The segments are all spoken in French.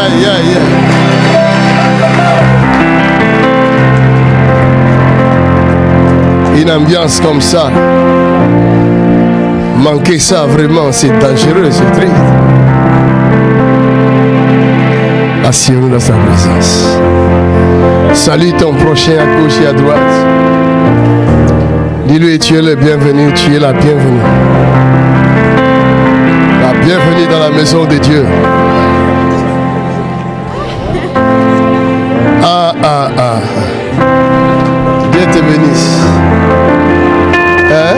aïe, aïe. Une ambiance comme ça, manquer ça vraiment, c'est dangereux, c'est triste. Asseyons-nous dans sa présence. Salue ton prochain à gauche et à droite. Dis-lui, tu es le bienvenu, tu es la bienvenue. La bienvenue dans la maison de Dieu. Ah. Dieu te bénisse. Hein?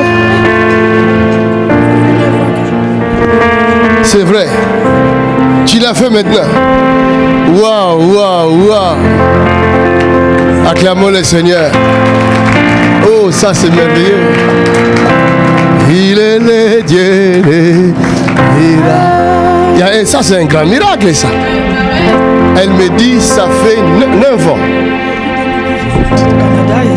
C'est vrai. Tu l'as fait maintenant. Waouh. Acclamons le Seigneur. Oh, ça c'est merveilleux. Il est le Dieu. Ça c'est un grand miracle ça. Elle me dit ça fait 9 ans.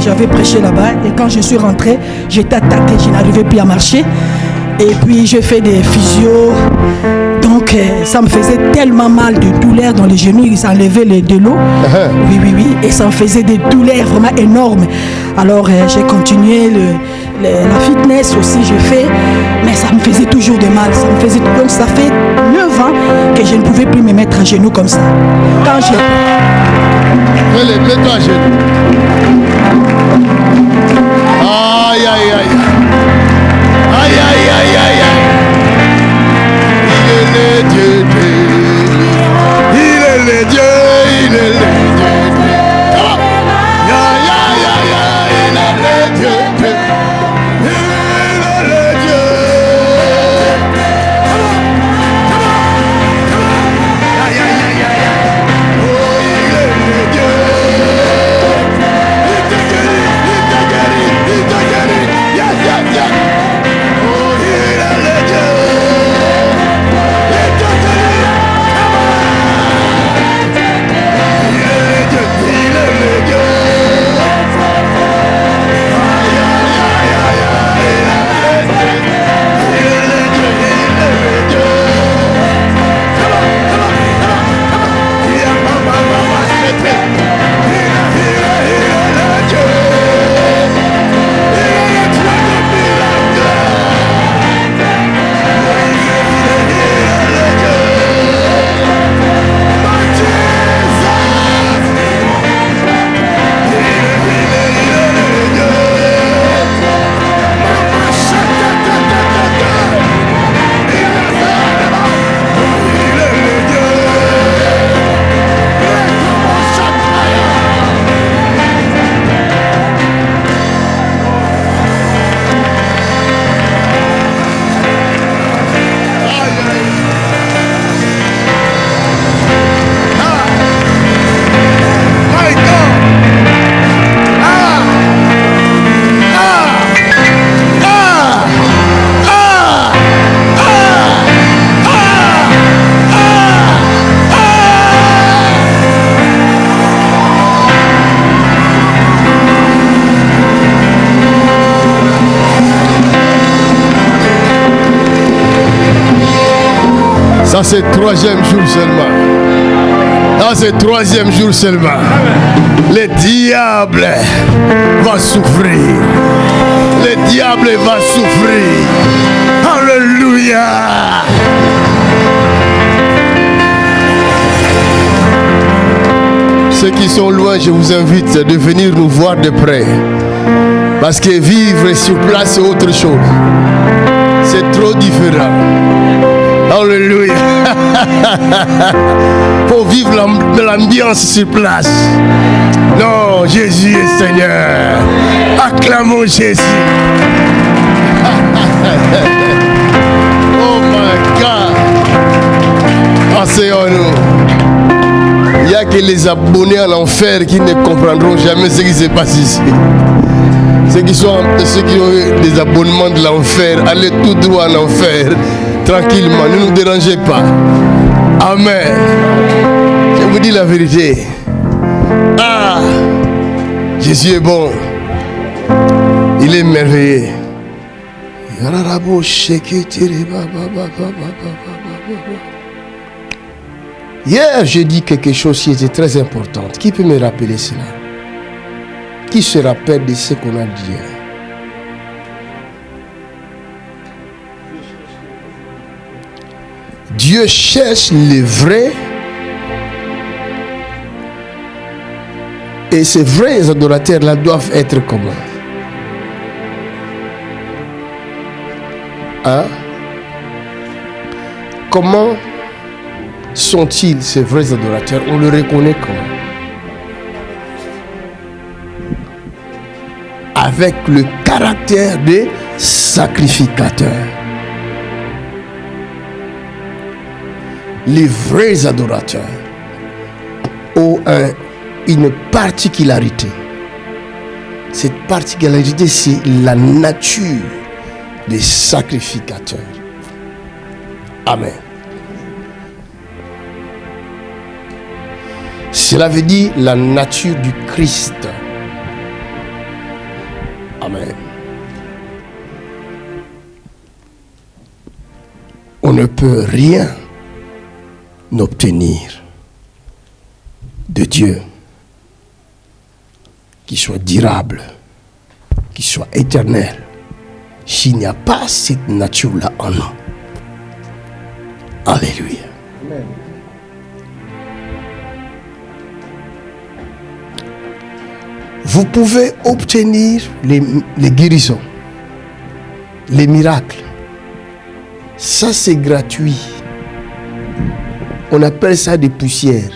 J'avais prêché là-bas et quand je suis rentré, j'étais attaqué, je n'arrivais plus à marcher. Et puis j'ai fait des physios. Donc ça me faisait tellement mal de douleur dans les genoux, ils enlevaient de l'eau. Oui. Et ça me faisait des douleurs vraiment énormes. Alors j'ai continué la fitness aussi, j'ai fait. Mais ça me faisait toujours de mal. Donc ça fait 9 ans que je ne pouvais plus me mettre à genoux comme ça. Quand j'ai... Mets-toi à genoux. Aïe. Il est le Dieu. Il est le Dieu. Il est le Dieu. Ça c'est le 3e jour seulement. C'est le 3e jour seulement. Le diable va souffrir. Le diable va souffrir. Alléluia. Ceux qui sont loin, je vous invite de venir nous voir de près. Parce que vivre sur place c'est autre chose. C'est trop différent. Alléluia. Pour vivre l'ambiance sur place. Non, Jésus est Seigneur. Acclamons Jésus. Oh my God. Asseyons-nous. Il n'y a que les abonnés à l'enfer qui ne comprendront jamais ce qui se passe ici. Ceux qui ont des abonnements de l'enfer, allez tout droit en enfer. Tranquillement, ne nous dérangez pas. Amen. Je vous dis la vérité. Jésus est bon. Il est merveilleux. Hier, j'ai dit quelque chose qui était très important. Qui peut me rappeler cela? Qui se rappelle de ce qu'on a dit hier? Dieu cherche les vrais. Et ces vrais adorateurs-là doivent être comment? Hein? Comment sont-ils ces vrais adorateurs? On le reconnaît comment? Avec le caractère de sacrificateur. Les vrais adorateurs ont une particularité. Cette particularité, c'est la nature des sacrificateurs. Amen. Cela veut dire la nature du Christ. Amen. On ne peut rien obtenir de Dieu qui soit durable, qui soit éternel, s'il n'y a pas cette nature-là en nous. Alléluia. Amen. Vous pouvez obtenir les guérisons, les miracles. Ça, c'est gratuit. On appelle ça des poussières.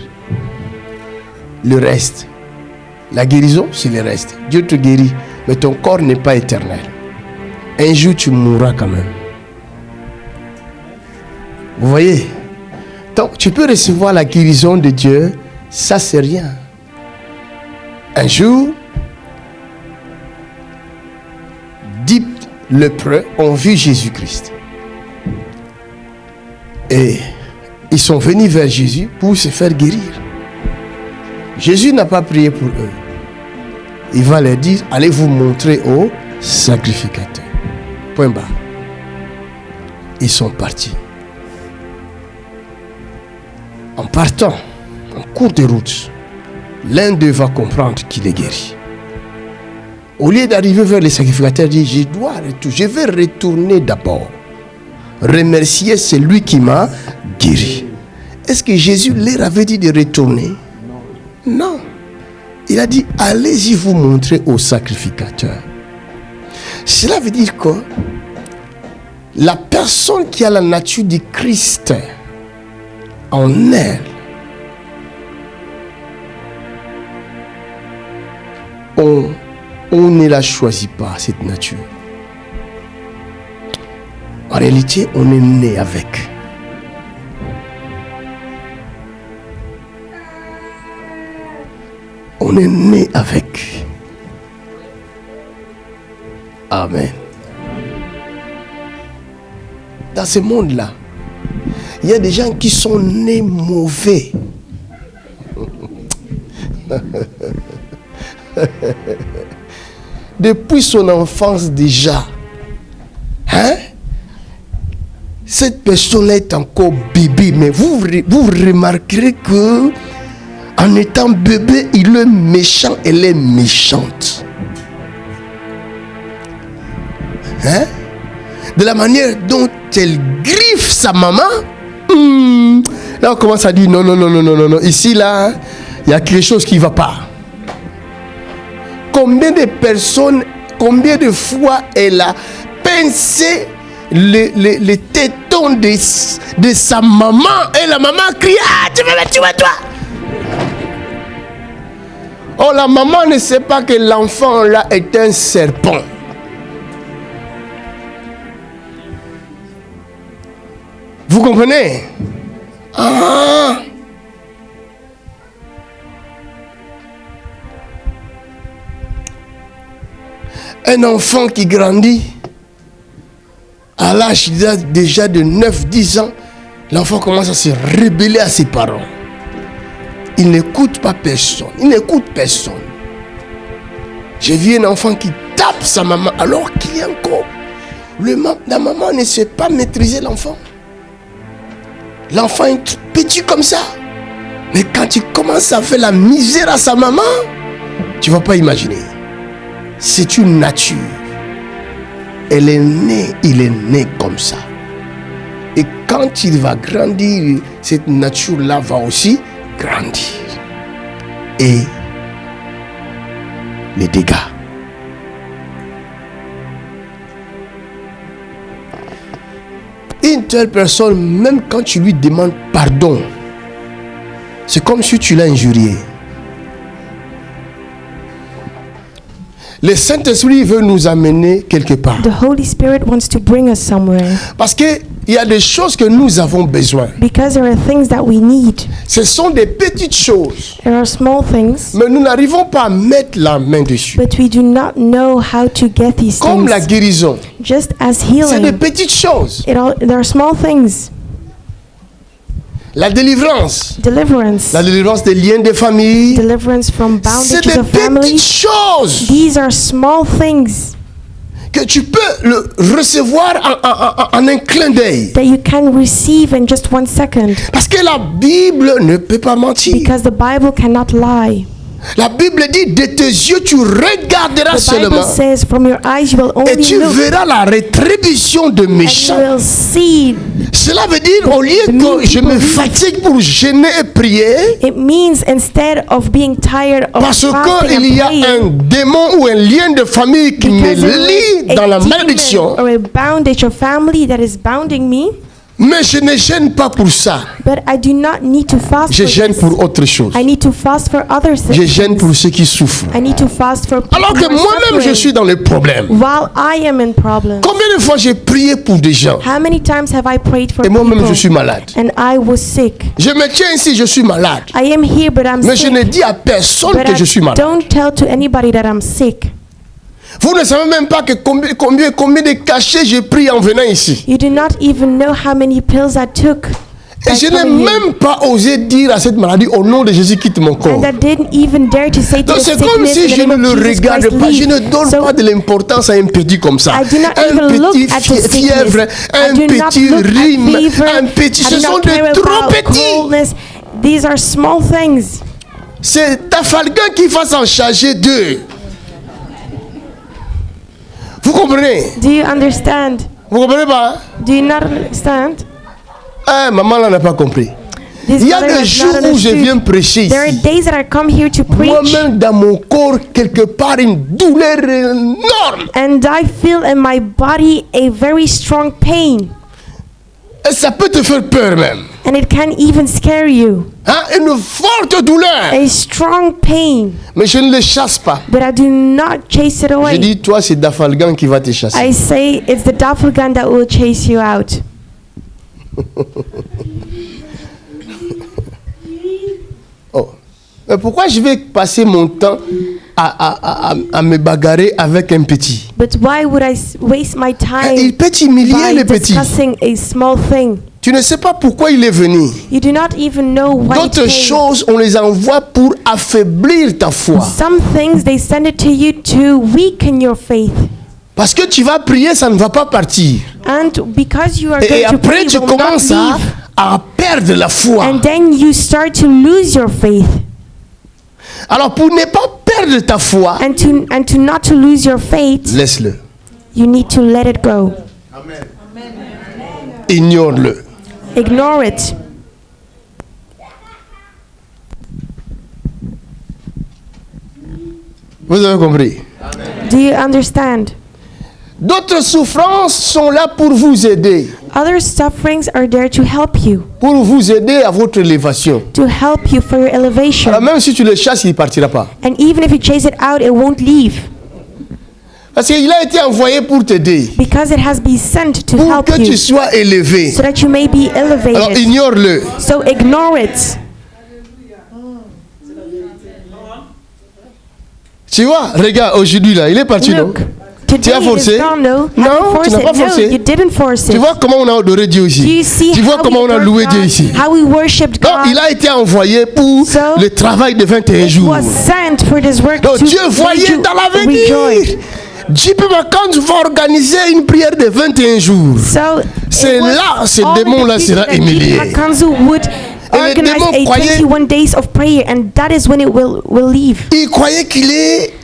Le reste. La guérison, c'est le reste. Dieu te guérit, mais ton corps n'est pas éternel. Un jour, tu mourras quand même. Vous voyez? Donc, tu peux recevoir la guérison de Dieu, ça, c'est rien. Un jour, 10 lépreux ont vu Jésus-Christ. Et ils sont venus vers Jésus pour se faire guérir. Jésus n'a pas prié pour eux. Il va leur dire, allez vous montrer au sacrificateur. Point barre. Ils sont partis. En partant, en cours de route, l'un d'eux va comprendre qu'il est guéri. Au lieu d'arriver vers le sacrificateur, il dit, je vais retourner d'abord. Remercier celui qui m'a guéri. Est-ce que Jésus leur avait dit de retourner? Non. Il a dit, allez-y vous montrer au sacrificateur. Cela veut dire que la personne qui a la nature du Christ en elle, on ne la choisit pas, cette nature. En réalité, on est né avec. On est né avec. Amen. Dans ce monde-là, il y a des gens qui sont nés mauvais. Depuis son enfance déjà. Hein? Cette personne est encore bébé, mais vous remarquerez que en étant bébé, il est méchant, elle est méchante. Hein? De la manière dont elle griffe sa maman, là on commence à dire non. Ici, là, il y a quelque chose qui ne va pas. Combien de personnes, combien de fois elle a pincé les tétons de sa maman et la maman crie, ah, tu veux me tuer toi? Oh, la maman ne sait pas que l'enfant là est un serpent. Vous comprenez? Ah. Un enfant qui grandit à l'âge déjà de 9-10 ans, l'enfant commence à se rebeller à ses parents. Il n'écoute pas personne. Il n'écoute personne. J'ai vu un enfant qui tape sa maman alors qu'il y a encore. La maman ne sait pas maîtriser l'enfant. L'enfant est petit comme ça. Mais quand tu commences à faire la misère à sa maman, tu ne vas pas imaginer. C'est une nature. Elle est née, il est né comme ça. Et quand il va grandir, cette nature-là va aussi grandir. Et les dégâts. Une telle personne, même quand tu lui demandes pardon, c'est comme si tu l'as injurié. Le Saint-Esprit veut nous amener quelque part. The Holy Spirit wants to bring us somewhere. Parce qu'il y a des choses que nous avons besoin. Because there are things that we need. Ce sont des petites choses. There are small things. Mais nous n'arrivons pas à mettre la main dessus. But we do not know how to get these Comme things. la guérison. Just as C'est des healing. petites choses. There are small things. La délivrance. Deliverance. La délivrance des liens de famille. Deliverance from C'est bondages des of family. petites choses These are small things que tu peux le recevoir en un clin d'œil. that you can receive in just 1 second. Parce que la Bible ne peut pas mentir. Because the Bible cannot lie. La Bible dit, de tes yeux tu regarderas The Bible seulement says, from your eyes you will et only tu look verras la rétribution de and you méchants. will see. Cela veut dire, au lieu que je me fatigue pour gêner et prier, It means instead of being tired of parce fasting qu'il y and a praying, un démon ou un lien de famille qui me because there lie is dans la a demon malédiction, or a bondage of family that is bounding me, mais je ne gêne pas pour ça. but I do not need to fast Je for gêne this. pour autre chose. I need to fast for other Je gêne things. pour ceux qui souffrent. I need to fast for people Alors que who are moi-même, je suffering suis dans les problèmes. while I am in problems. Combien de fois j'ai prié pour des gens How many times have I prayed for et moi-même people je suis malade. and I was sick? Je me tiens ici, je suis malade. I am here but I'm Mais je sick. ne dis à personne But que je suis I malade. don't tell to anybody that I'm sick. Vous ne savez même pas que combien de cachets j'ai pris en venant ici. You do not even know how many pills I took. Et by je n'ai coming here. même pas osé dire à cette maladie, au nom de Jésus, quitte mon corps. And I didn't even dare to say to Donc the c'est comme sickness si in the je ne name of le Jesus regarde Christ, pas, je leave. ne donne So pas de l'importance à un petit comme ça. I do not Un even look petit at the sickness. fièvre, I un do not petit look at rhume, fever. un petit. I Ce do sont not care des trop about petits. coldness. These are small things. C'est Trafalgar qui va s'en charger d'eux. Vous comprenez? Do you understand? Vous comprenez pas? Do you not understand? Ah, maman là n'a pas compris. This Il y a mother des has jours not où je viens understood. prêcher There are ici. days that I come here to preach, Moi-même, dans mon corps, quelque part, une douleur énorme. and I feel in my body a very strong pain, Et ça peut te faire peur même. and it can even scare you. Hein? Une forte douleur. A strong pain, Mais je ne le chasse pas. but I do not chase it Je away. dis, toi, c'est Dafalgan qui va te chasser. I say it's the doppelganger that will chase you out. Oh. Mais pourquoi je vais passer mon temps à me bagarrer avec un petit? But why would I waste my Il time peut t'humilier, by le petit. discussing a small thing? Tu ne sais pas pourquoi il est venu. You do not even know why it D'autres came. choses, on les envoie pour affaiblir ta foi. Some things they send it to you to weaken your faith. Parce que tu vas prier, ça ne va pas partir. And because you are Et going to après, pray, tu you will not commences leave. à perdre la foi. And then you start to lose your faith. Alors, pour ne pas perdre ta foi, And to not to lose your faith, laisse-le. you need to let it go. Ignore-le. Ignore it. Vous avez compris? Do you understand? D'autres souffrances sont là pour vous aider. Other sufferings are there to help you, Pour vous aider à votre élévation. to help you for your elevation. Alors, même si tu le chasses, il ne partira pas. And even if you chase it out, it won't leave. Parce qu'il a été envoyé pour t'aider. Because it has been sent to Pour help que tu you, sois élevé. so that you may be Alors, elevated. ignore-le. So ignore it. Tu vois, regarde, aujourd'hui là, il est parti, non? Look, Tu today as forcé? is gone, no? Non, Have you tu forced n'as it? pas No, forcé. you didn't force Tu it. vois comment on a adoré Dieu Do ici? you see Tu vois how comment we on a adored loué God, Dieu ici? how we worshipped Donc, God? il a été envoyé pour So, le travail de 21 It jours. was sent for this work Donc, to Dieu make voyait you dans l'avenir. rejoice. JP Macans va organiser une prière de 21 jours. So C'est it was là, ce all in the démon-là future sera that humilié. King Makanzu would Et les organize démons a croyaient, 21 days of prayer, and that is when it will leave. ils croyaient qu'il est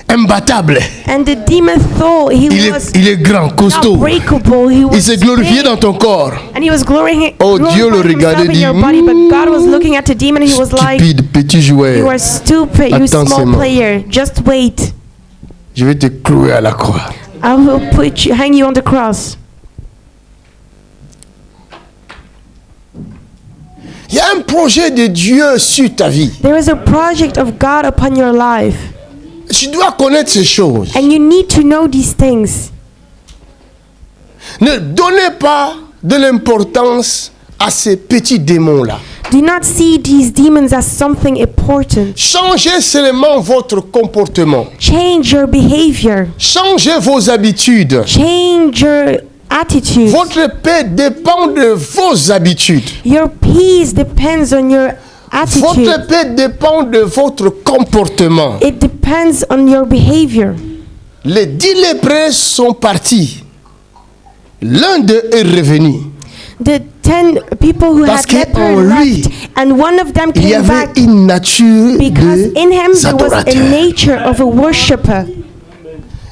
imbattable. And the demon thought he was Il est grand, costaud. unbreakable. He Il was s'est glorifié big, dans ton corps. and he was glorifying Oh, Dieu le regardait himself in dit, your body. But God was looking at the demon, and he was like, Stupide petit jouet. "You are stupid, you Attends small seulement. player. Just wait. Je vais te clouer à la croix. I will hang you on the cross." Il y a un projet de Dieu sur ta vie. There is a project of God upon your life, Tu dois connaître ces choses. and you need to know these things. Ne donnez pas de l'importance à ces petits démons-là. Do not see these demons as something important. Changez seulement votre comportement. Change your behavior. Changez vos habitudes. Change your attitude. Votre paix dépend de vos habitudes. Your peace depends on your attitude. Votre paix dépend de votre comportement. It depends on your behavior. Les 10 lépreux sont partis. L'un d'eux est revenu. The 10 people who Parce had leper qu'en lui, left, and one of them Il y came avait back une nature because in him there was a d'adorateur. nature of a worshipper.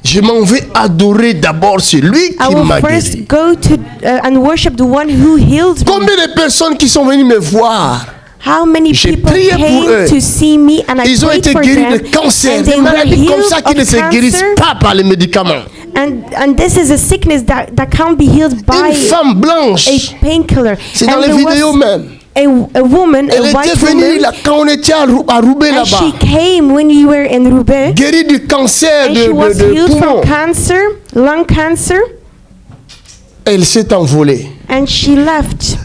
Je m'en vais adorer d'abord celui I qui will m'a first guéri. go to and worship the one who healed me. Combien de personnes qui sont venues me voir, How many J'ai people prié pour eux. came to see me and I ils ont prayed été for guéris them, de cancer, and des they were maladies comme ça healed qui ne of se guérissent cancer. pas par les médicaments. And this is a sickness that can't be healed Une by femme blanche, a painkiller. c'est dans And les there vidéos was même. a woman, Elle a était white venue woman, là, quand on était à Roubaix and là-bas, she came when you were in Roubaix, guérie du cancer and she was de healed poumon. from cancer, lung cancer, Elle s'est envolée. and she left.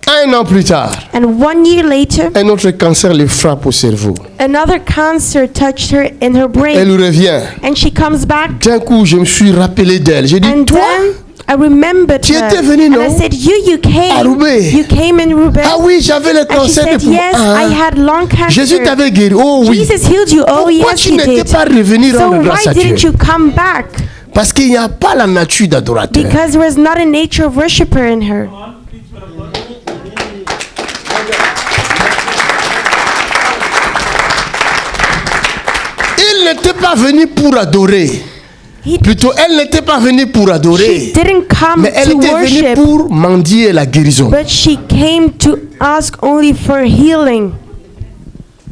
1 an plus tard, And 1 year later, un autre cancer le frappe au cerveau. another cancer touched her in her brain, Elle revient. and she comes back. D'un coup, je me suis rappelé d'elle. J'ai dit, And toi, then I remembered Tu her, étais venu, and non? I said, you À Roubaix. came in Roubaix. ah oui, j'avais le And she cancer de said, poumon. yes, Ah, I had lung cancer. Jésus t'avait guéri. Oh oui. Jesus healed you. Oh, Pourquoi yes, tu he n'étais did. pas revenu So rendre why grâce à Dieu? didn't you come back? Parce qu'il n'y a pas la nature d'adorateur. Because there was not a nature of worshiper in her. Il n'était pas venu pour adorer. Plutôt, elle n'était pas venue pour She adorer. didn't come Mais elle to était venue worship, pour mendier la guérison. but she came to ask only for healing.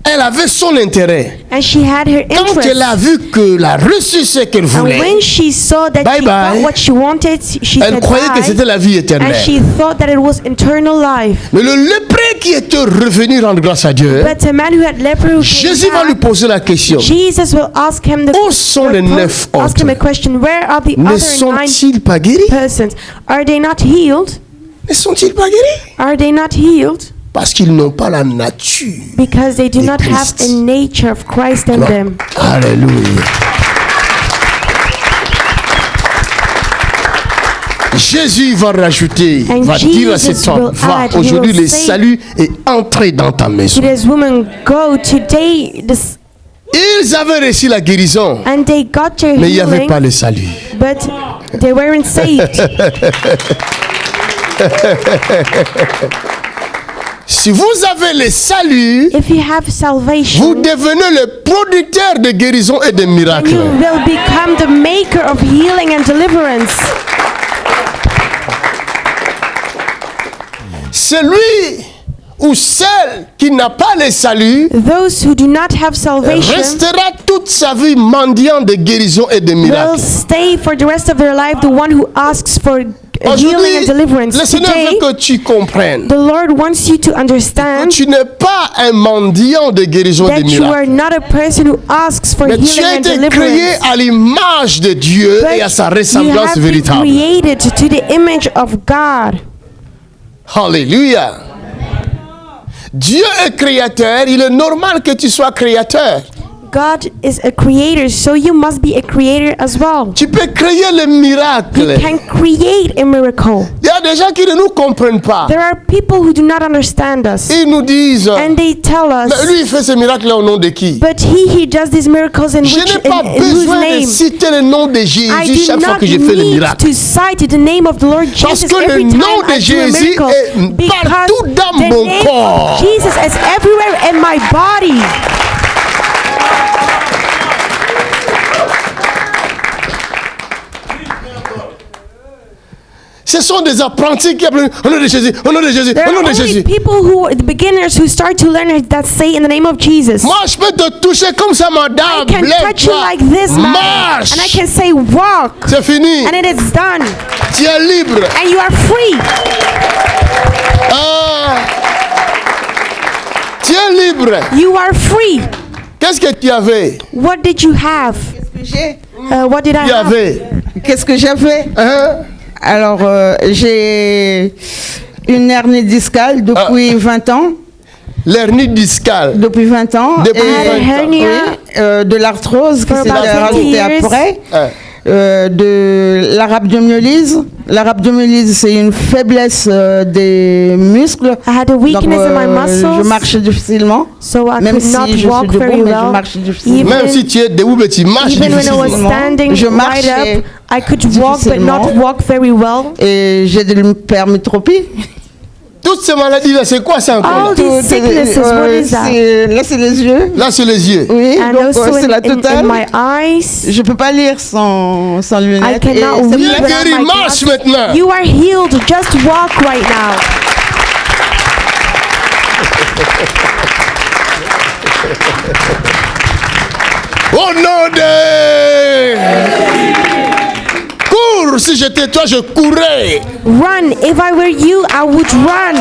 Elle avait son intérêt. And she had her Quand interest. elle a vu que la reçu ce qu'elle And voulait, when she saw that Bye she bye. got what she wanted, she elle said croyait que bye. c'était la vie And éternelle. she thought that it was eternal life. Mais le lépreux qui était revenu rendre grâce à Dieu, But a man who had leper who Jésus came va lui back, poser la question. Jesus will ask him Où sont les 9 ask him a autres? question. Where are the Ne other 9 sont-ils pas guéris? persons? Are they not healed? Ne sont-ils pas guéris? Are they not healed? Parce qu'ils n'ont pas la nature. Because they do de not have Christ. a nature of Christ in them. Alléluia. Jésus va rajouter, And va dire à Jesus cette femme, will va, add, he aujourd'hui will le say salut est entré dans ta To maison. this woman, go today, Ils avaient reçu la guérison, and they got their mais il n'y avait healing, pas le salut. but they weren't saved. Si vous avez le salut, If you have vous salvation, devenez le producteur de guérison et de then miracles. you will become the maker of healing and deliverance. Celui ou celle qui n'a pas le salut Those who do not have salvation restera toute sa vie mendiant de guérison et de will miracles. stay for the rest of their life the one who asks for healing Aujourd'hui, and deliverance. le Seigneur Today, veut que tu comprennes the Lord wants you to que understand tu n'es pas un mendiant de guérison et that de you are miracles. not a person who asks for Mais tu healing as and été créé deliverance. à l'image de Dieu et à sa But you ressemblance have been véritable. created to the image of God. Alléluia. Dieu est créateur, il est normal que tu sois créateur. God is a creator, so you must be a creator as well. Tu peux créer les You miracles. can create a miracle. Il y a des gens qui ne nous comprennent pas. There are people who do not understand us, Ils nous disent, and they tell mais us, lui il fait ces miracles au nom de qui? but he does these miracles in Je which n'ai pas in whose besoin de name? citer le nom de I Jésus do chaque fois not que je fais le need miracle. to cite the name of the Lord Parce Jesus que le every nom time de I do a Jésus miracle, est because partout dans the mon name corps. of Jesus is everywhere in my body. Ce sont des apprentis qui appellent au nom de Jésus, au nom de Jésus, There au are nom de only Jésus. people who are the beginners who start to learn that say in the name of Jesus. Moi, je peux te toucher comme ça, I madame. can touch you Lève-toi. like this, man, Marche. and I can say walk, C'est fini. and it is done, Tu es libre. and you are free. Ah. Tu es libre. You are free. Qu'est-ce que tu avais? What did you have? What did I Tu have? avais. Qu'est-ce que j'avais? Hein? Alors, j'ai une hernie discale depuis 20 ans. L'hernie discale. Depuis 20 ans. Depuis I had a 20 ans. hernia. De l'arthrose qui For s'est about 20 rajoutée years. après. Hein. De la rhabdomyolyse. La rhabdomyolyse, c'est une faiblesse des muscles. I had a weakness in my je muscles, marche difficilement. so I Même could si not je suis walk debout, very mais je well. marche difficilement. Même si tu es debout, mais tu marches Even when I was difficilement. standing Je right marchais up, I could walk but not difficilement. walk very well. Et j'ai de l'hypermétropie. Toutes ces maladies-là, c'est quoi ça encore? All these sicknesses, what is that? Là, c'est les yeux. Là, c'est les yeux. Oui, And donc also c'est la in totale. my eyes. Je peux pas lire sans I lunettes. cannot Et c'est Tu read es without guéri, my marche glasses. maintenant. You are healed. Just walk right now. Au nom de... Cours, si j'étais toi, je courais. Run. If I were you, I would run.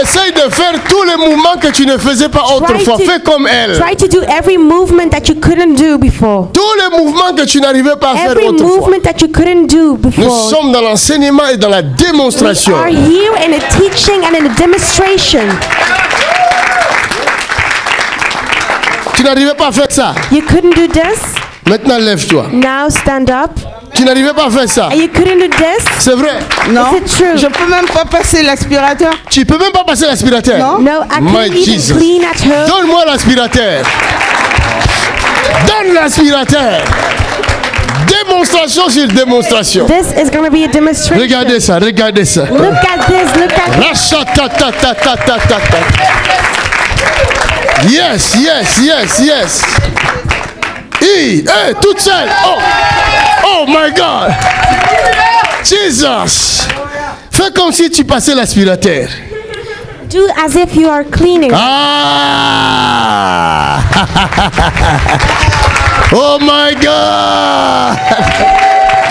Essaye de faire tous les mouvements que tu ne faisais pas autrefois. Fais comme elle. Try to do every movement that you couldn't do before. Tous les mouvements que tu n'arrivais pas à faire Every autrefois. movement that you couldn't do Nous before. sommes dans l'enseignement et dans la We démonstration. are here in a teaching and in a demonstration. Tu n'arrivais pas à faire ça. You couldn't do this. Maintenant, lève-toi. Now stand up. Tu n'arrivais pas à faire ça. And you couldn't do this. C'est vrai. Non, Is it true? je peux même pas passer l'aspirateur. Tu peux même pas passer l'aspirateur. Non. No, I My couldn't even Jesus. clean at home. Donne-moi l'aspirateur. Donne l'aspirateur. Démonstration sur démonstration. This is going to be a demonstration. Regardez ça, regardez ça. Look at this. Look at this. Rachatatatatatatata. Yes, yes, yes, yes. Hey, toute seule. Oh, oh my God. Jesus. Fais comme si tu passais l'aspirateur. Do as if you are cleaning. Ah. Oh my God.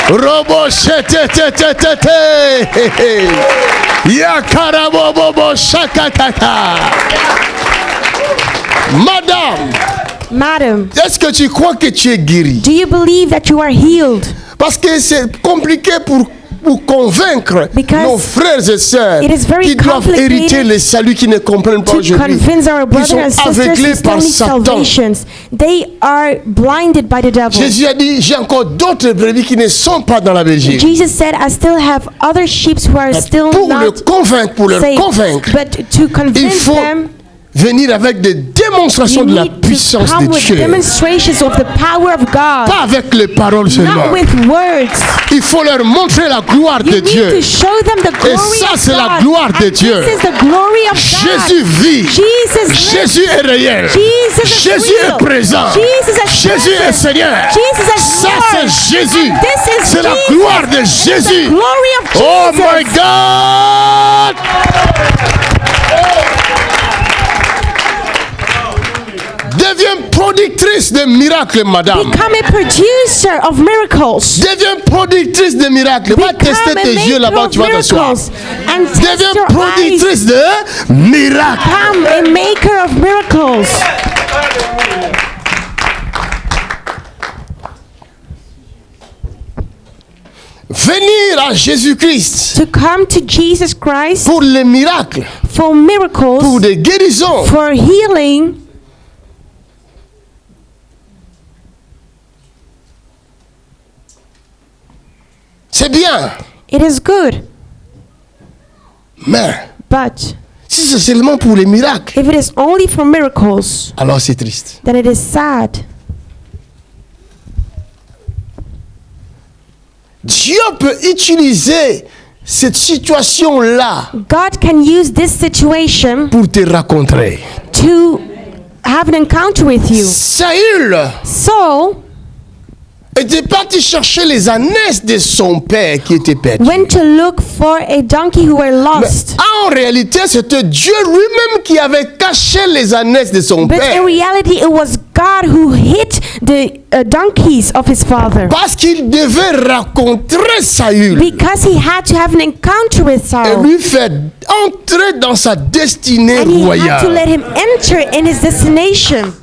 Robo shetetetetete. Yakarabobobo shakatata. Madame, Madam, est-ce que tu crois que tu es guérie? do you believe that you are healed? Parce que c'est compliqué pour convaincre Because nos frères et sœurs it is very qui doivent complicated hériter le salut qui ne comprennent pas To aujourd'hui. convince our Qui brothers sont and sisters aveuglés who par still need Satan. salvations. They are blinded by the devil. Jésus a dit, j'ai encore d'autres brebis qui ne sont pas dans la Belgique. Jesus said, I still have other sheep who are still Pour le not convaincre, pour leur saved. convaincre, But to il convince faut them, venir avec des démonstrations you de la need to puissance come de with Dieu. demonstrations of the power of God, Pas avec les paroles seulement. not with words. Il faut leur montrer la gloire You de need Dieu. to show them the glory ça, of c'est la God. gloire de And Dieu. This is the glory of Jésus God. vit. Jesus lives. Jésus est réel. Jesus is Jésus real. est présent. Jesus is Jésus est present. Seigneur. Jesus is Ça, Lord. c'est Jésus. And this is C'est la Jesus. gloire de The Jésus. glory of Jesus. Oh my God! Deviens productrice de miracles, madame. Become a producer of miracles. Deviens productrice de miracles. Va tester Become a tes yeux maker là-bas, of tu vas t'asseoir. miracles. And test Deviens your eyes. productrice de miracles. Become a maker of miracles. venir à Jésus-Christ to come to Jesus Christ pour les miracles, for pour miracles, des guérisons. for healing. C'est bien, It is good, mais but si c'est seulement pour les miracles, if it is only for miracles, alors c'est triste. then it is sad. Dieu peut utiliser cette situation-là God can use this situation pour te rencontrer. to have an encounter with you. Saül Saul était parti chercher les ânesses de son père qui étaient perdus. went to look for a donkey who were Mais lost. en réalité, c'était Dieu lui-même qui avait caché les ânesses de son But père. in reality, it was God who hid the donkeys of his father. Parce qu'il devait rencontrer Saül Because he had to have an encounter with et Saul. lui faire entrer dans sa destinée And he had to royale. let him enter in his destination.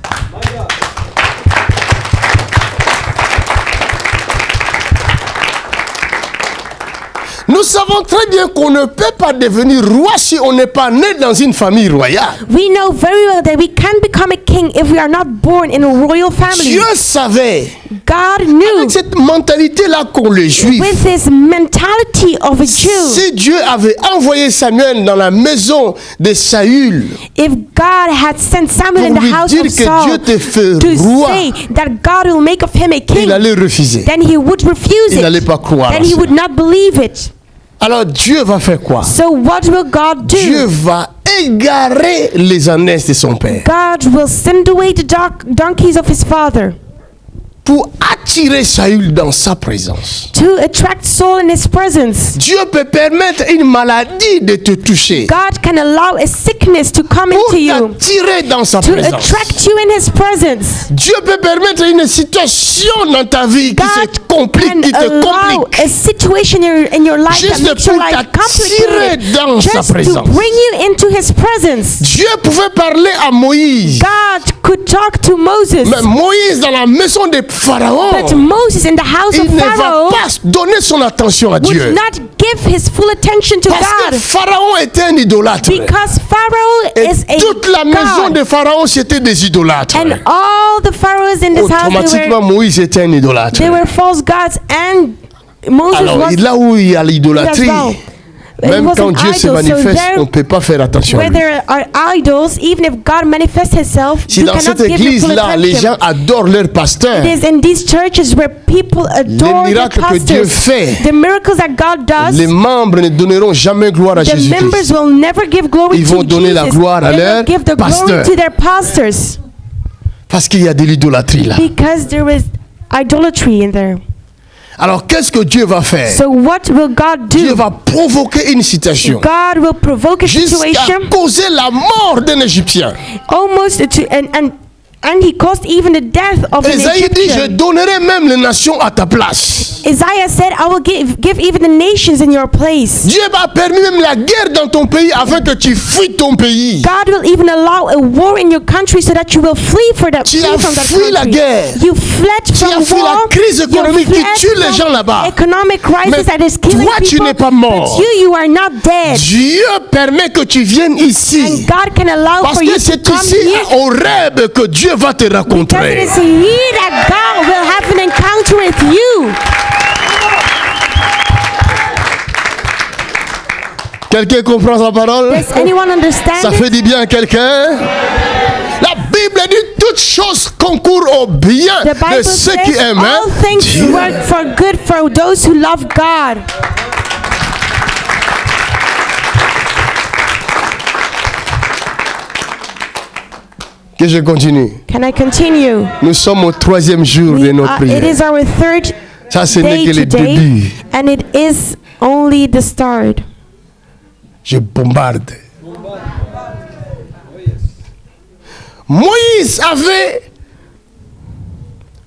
Nous savons très bien qu'on ne peut pas devenir roi si on n'est pas né dans une famille royale. We know very well that we can't become a king if we are not born in a royal family. Dieu savait, God knew avec cette mentalité-là qu'ont les Juifs, with this mentality of a Jew, si Dieu avait envoyé Samuel dans la maison de Saül, if God had sent Samuel in pour the lui house dire of que Saul Dieu te fait to roi, say that God will make of him a il king, allait refuser. then he would refuse Il n'allait it. pas croire à Then he ça. would not believe it. Alors Dieu va faire quoi? So what will God Dieu do? va égarer les ânesses de son père God will send away the donkeys of his father pour attirer Saül dans sa présence. to attract Saul in his presence. Dieu peut permettre une maladie de te toucher God can allow a sickness to come pour into you, t'attirer dans sa to présence. attract you in his presence. Dieu peut permettre une situation dans ta vie qui se God complique, can qui te allow complique, a situation in your life that juste makes your pour life t'attirer complicated, dans sa just to présence. bring you into his presence. Dieu pouvait parler à Moïse, God could talk to Moses, mais Moïse dans la maison de Pharaon, but Moses in the house of il ne va Pharaoh pas donner son attention à would Dieu. not give his full attention to Parce que God, Pharaon était un idolâtre. because Pharaoh Et is a toute la maison God, de Pharaon, c'était des idolâtres. and all the pharaohs in this house, Automatiquement, Moïse était un idolâtre. they were false gods, and Moses Alors, was là où il y a as l'idolâtrie, well. It même was quand an Dieu se idol, so manifeste, there- on ne peut pas faire attention à where lui. there are idols, even if God manifests himself, Si you dans cannot cette give your full église-là, les gens attention. adorent leur pasteur, It is in these churches where people adore the miracles que Dieu pastors. fait, The miracles that God does, les membres ne donneront jamais gloire à the members Jésus-Christ. will never give glory Ils to vont donner la Jesus. gloire à They will leur give the pasteur. glory to their pastors, Parce qu'il y a de l'idolâtrie là. because there is idolatry in there. Alors, qu'est-ce que Dieu va faire? So what will God Dieu do? va provoquer une situation God will provoke a jusqu'à situation causer la mort d'un Égyptien. almost to and he caused even the death of an Ésaïe dit, je Egyptian. donnerai même les nations à ta place. Isaiah said, I will give even the nations in your place. Dieu a permis même la guerre dans ton pays afin que tu fuis ton pays. God will even allow a war in your country so that you will flee from that Tu as from that fui la country. guerre. You fled Tu from as fui la war. crise You économique qui fled tue les from gens là-bas. economic crisis Mais that is killing toi, tu people. n'es pas mort. But you are not dead. Dieu permet que tu viennes And ici. God can allow Parce for you que to c'est come ici here. au rêve que Dieu va te Because it rencontrer. is here that God will have an encounter with you. Quelqu'un comprend sa parole? Does anyone understand Ça it? fait du bien à quelqu'un? La Bible dit toutes choses concourent au bien The de Bible ceux says qui aiment all things Dieu. work for good for those who love God. Que je continue. Can I continue? Nous sommes au 3e jour de notre It prière. is our third Ça, ce n'est day que le today, début. and it is only the start. Je bombarde. Moïse avait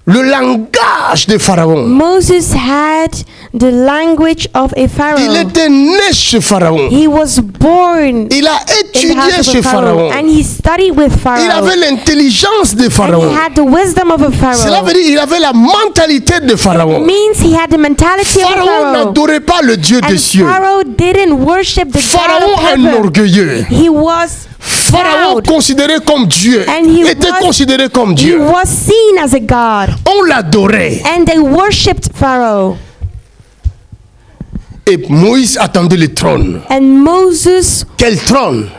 le langage de Pharaon. Moses had the language of a Il Pharaoh. était né chez Pharaon. He was born Il a in the étudié house chez of a Pharaoh, Pharaon. and he studied with Il Pharaoh. avait l'intelligence de And Pharaon. he had the wisdom of a Cela Pharaoh. veut dire qu'il avait la mentalité de Pharaon. Means he had the mentality of a Pharaon Pharaoh. n'adorait pas le Dieu And des cieux. Pharaoh didn't worship the God Pharaon of un heaven. orgueilleux. He was Pharaon proud. considéré comme Dieu. And he Était was- considéré comme He Dieu. was seen as a god. On l'adorait. And they worshipped Pharaoh. Et Moïse attendait le trône. And Moses Quel trône?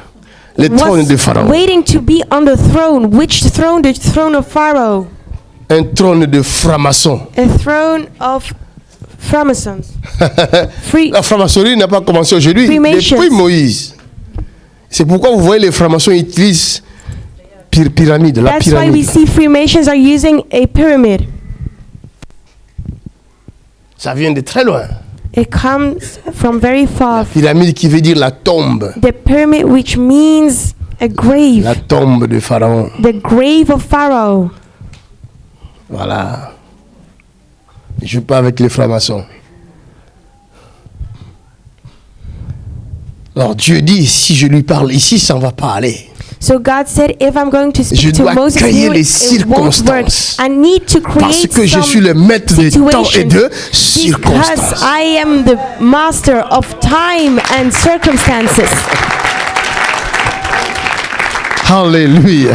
Le trône de was Pharaon. waiting to be on the throne. Which throne? The throne of Pharaoh. Un trône de franc-maçon. A throne of Freemasons. Free. La franc-maçonnerie n'a pas commencé aujourd'hui. Freemasons. Depuis Moïse. C'est pourquoi vous voyez les francs-maçons utilisent pyramide, la That's why we pyramide. see Freemasons are using a pyramid. Ça vient de très loin. It comes from very far. Pyramide qui veut dire la tombe. The pyramid, which means a grave. La tombe de Pharaon. The grave of Pharaoh. Voilà. Je ne joue pas avec les francs-maçons. Alors Dieu dit, si je lui parle ici, ça ne va pas aller. So God said, if I'm going to Je speak to dois Moses créer here, les it won't work. circonstances. I need to Parce create que je some suis le maître des temps et situations. de Because circonstances. I am the master of time and circumstances. Alléluia.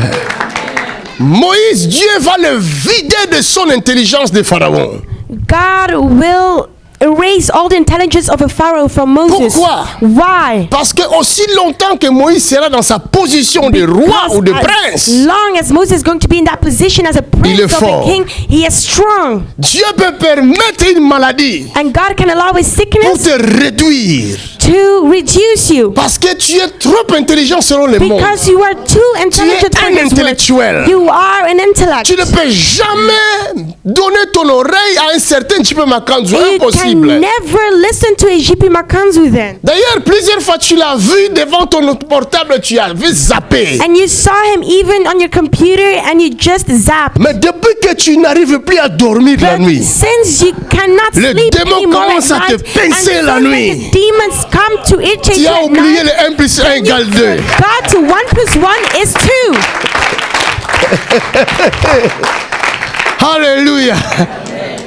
Moïse, Dieu va le vider de son intelligence de Pharaon. God will erase all the intelligence of a Pharaoh from Moses. Pourquoi? Why? Parce que aussi longtemps que Moïse sera dans sa position de roi Because ou de as prince, long as Moses is going to be in that position as a Il est prince of fort. a king, he is strong. Dieu peut permettre une maladie And God can allow a pour sickness te réduire. to reduce you. Parce que tu es trop intelligent selon le monde. Because you are too intelligent for un this world. intellectuel. You are an intellect. Tu ne peux jamais donner ton oreille à un certain type de Makanzu. You can Impossible. never listen to a JP Makanzu then. D'ailleurs, plusieurs fois tu l'as vu devant ton portable, tu as vu zapper. And you saw him even on your computer and you just zapped. Mais depuis que tu n'arrives plus à dormir la But nuit, since you cannot Le sleep démon anymore commence at à te night, pincer and la since nuit. the demons come to irritate tu you as at oublié night, le 1 plus 1 égale 2. God to 1 plus 1 is 2. Alléluia.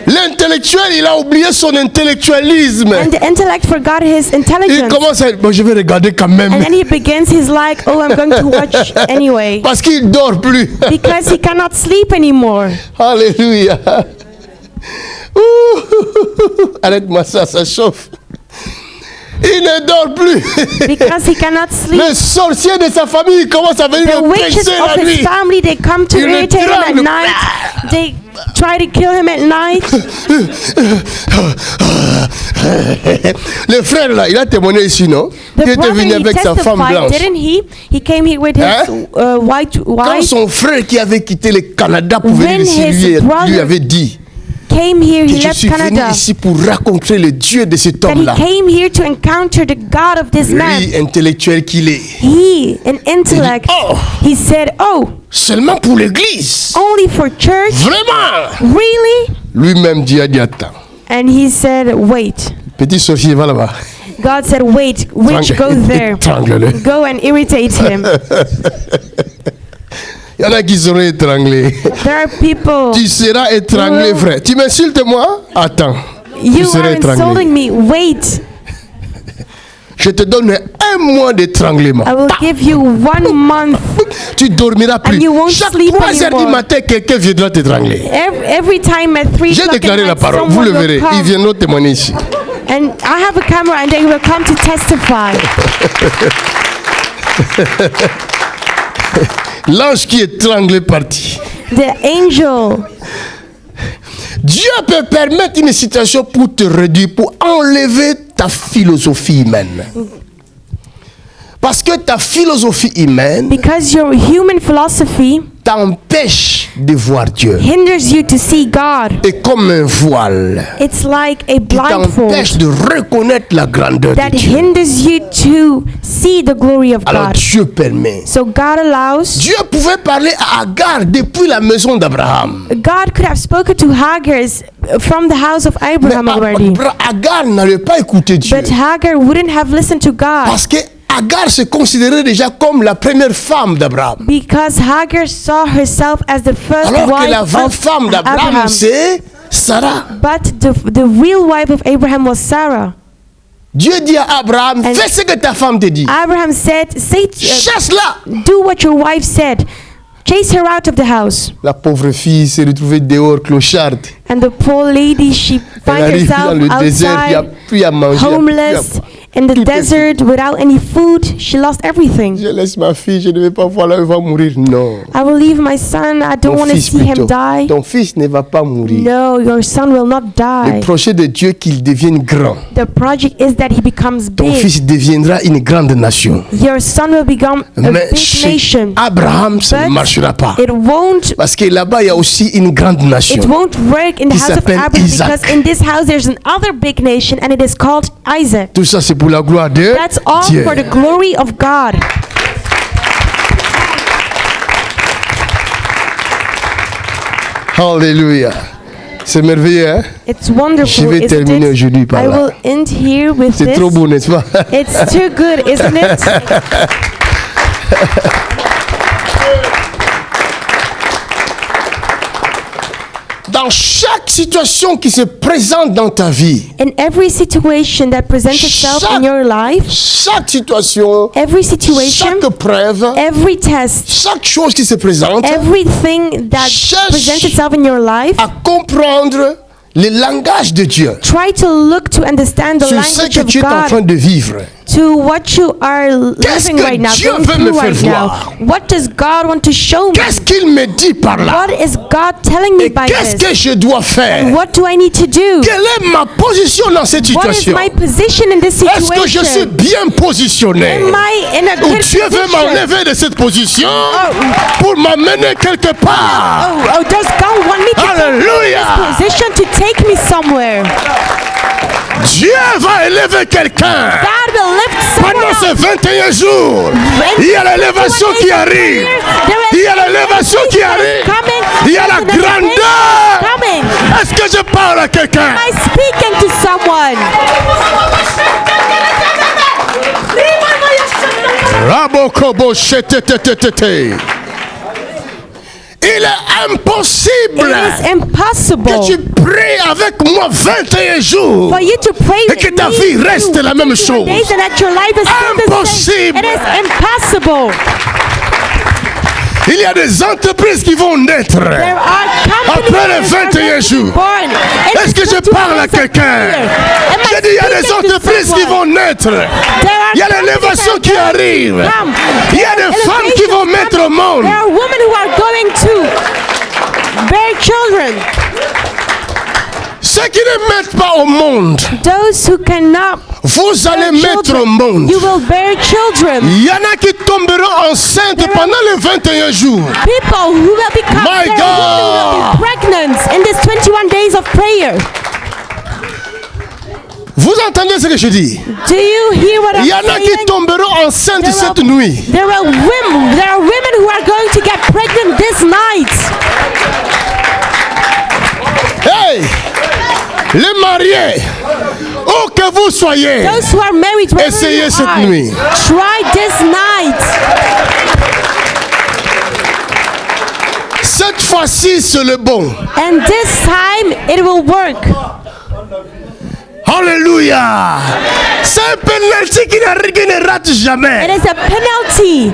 L'intellectuel, il a oublié son intellectualisme. And the intellect forgot his Il intelligence. commence à dire, bon, je vais regarder quand même. And then he begins his like, oh, I'm going to watch anyway. Parce qu'il dort plus. Because he cannot sleep anymore. Alléluia. Ouh. Arrête-moi ça, ça chauffe. Il ne dort plus. Because he cannot sleep. Les sorciers de sa famille commencent à venir The le witches presser of la his nuit. family, they come to Il le irritate him at tremble. night. They try to kill him at night. Le frère là, il a témoigné ici, non? The Il était brother, venu he avec sa femme testified, blanche. didn't he? He came here with his Hein? white Quand wife. son frère qui avait quitté le Canada pour venir When ici, his brother lui avait dit Came here, que he je left suis venu Canada. ici pour rencontrer le Dieu de cet That he homme-là. came here to encounter the God of this man. Lui, intellectuel qu'il est. He, an intellect, Oh. he said, oh, Seulement pour l'église. only for church? Vraiment. Really? Lui-même dit attends. And he said, wait. Petit sorcier, va là-bas. God said, wait, witch, go there. Étrangle-le. Go and irritate him. Il y en a qui seront étranglés. There are people. Tu seras étranglé, Well, frère. Tu m'insultes moi? Attends. Tu You seras are étranglé. insulting me. Wait. Je te donne 1 mois d'étranglement. I will give you 1 month. Tu dormiras plus. And you won't Chaque sleep 3 heures du anymore. matin, quelqu'un viendra t'étrangler. Every time at 3 J'ai o'clock déclaré at la night, parole. Vous le someone will verrez. Ils come. viendront témoigner ici. And I have a camera and they will come to testify. L'ange qui étrangle est parti. The angel. Dieu peut permettre une situation pour te réduire, pour enlever ta philosophie humaine. Parce que ta philosophie humaine Because your human philosophy t'empêche de voir Dieu. hinders you to see God. Et comme un voile It's like a qui t'empêche blindfold de reconnaître la grandeur de that Dieu. hinders you to see the glory of Alors God. Dieu permet. So God allows. Dieu pouvait parler à Agar depuis la maison d'Abraham. God could have spoken to Hagar from the house of Mais Abraham already. Agar n'avait pas écouté Dieu. But Hagar wouldn't have listened to God Parce que Agar se considérait déjà comme la première femme d'Abraham. because Hagar saw herself as the first Alors que la wife vraie of femme d'Abraham, Abraham. c'est Sarah. But the real wife of Abraham was Sarah. Dieu dit à Abraham, And- fais ce que ta femme te dit. Abraham said, Chasse-la. do what your wife said. Chase her out of the house. La pauvre fille s'est retrouvée dehors, clocharde. And the poor lady, she Elle finds arrive dans herself le désert, il n'y a outside, plus à manger. il y a plus à homeless, boire. in the Tout est desert, without any food. She lost everything. Je laisse ma fille, je ne vais pas voir là, elle va mourir. Non. I will leave my son. I don't Ton want to fils see him plutôt. die. Ton fils ne va pas mourir. No, your son will not Le die. projet de Dieu qu'il devienne grand. The project is that he becomes Ton big. fils deviendra une grande nation. Your son will become a Mais big chez nation. Abraham, ça ne But marchera pas. it won't. Parce que là-bas, il y a aussi une grande nation. It won't work in the Qui house of s'appelle Abraham Isaac. because in this house there's another big nation and it is called Isaac. Tout ça, c'est pour la gloire de That's all Dieu. for the glory of God. Alléluia. C'est merveilleux, hein? It's wonderful. Je vais isn't terminer it? aujourd'hui par I là. will end here with C'est trop this. beau, n'est-ce pas? It's too good, isn't it? Dans chaque situation qui se présente dans ta vie, In every situation that presents itself in your life, chaque situation, every situation, chaque preuve, every test, chaque chose qui se présente, everything that Cherche presents itself in your life, à comprendre le langage de Dieu try to look to understand the sur ce language que of tu es en train God de vivre. to what you are Qu'est-ce living que right now, Dieu going veut me through faire right now. voir? What does God want to show me? Qu'est-ce qu'il me dit par là? What is God telling me Et by qu'est-ce this? que je dois faire? What do I need to do? Quelle est ma position dans cette What is situation? my position in this Est-ce que je suis situation? bien positionné? Am I in a Ou good Dieu veut position? m'enlever de cette position pour m'amener quelque part? Oh, does God want me to come Alléluia! in this position to take me somewhere? Dieu va élever quelqu'un. God will lift Pendant someone ces up. 21 jours, il y a l'élévation qui arrive. Il y a l'élévation qui arrive. Il y a la grandeur. Coming. Est-ce que je parle à quelqu'un? Am I speaking to someone? Rabokobo shetetetetete. Il est impossible It is impossible que tu pries avec moi 21 jours for you to pray et que with ta me vie reste la même chose. days and that your life is still the same. Impossible. It is impossible. Il y a des entreprises qui vont naître. There are companies Après les that are 21 going to be jours. born. It Est-ce is que je 21 parle à days of quelqu'un? prayer. Am I J'ai dit, il y a des speaking to entreprises qui someone? vont naître. There are Il y a companies l'élévation that qui are going to arrive. come. Il y a There des are femmes qui vont elevations mettre au monde. There are women who are going to bear children. Ceux qui ne mettent pas au monde, Those who cannot vous allez bear mettre au children, monde. you will bear children. Il y en a qui tomberont enceintes pendant les 21 jours. People who will become My there are women who will be pregnant in these 21 days of prayer. Vous entendez ce que je dis? Do you hear what I'm Il y en a qui saying? tomberont enceintes There cette are- nuit. There are women who are going to get pregnant this night. Hey! Les mariés, où que vous soyez, Those who are married, wherever essayez you cette are, nuit. try this night. Cette fois-ci, c'est le bon. And this time it will work. Alléluia! C'est un penalty qui ne rate It jamais. is a penalty.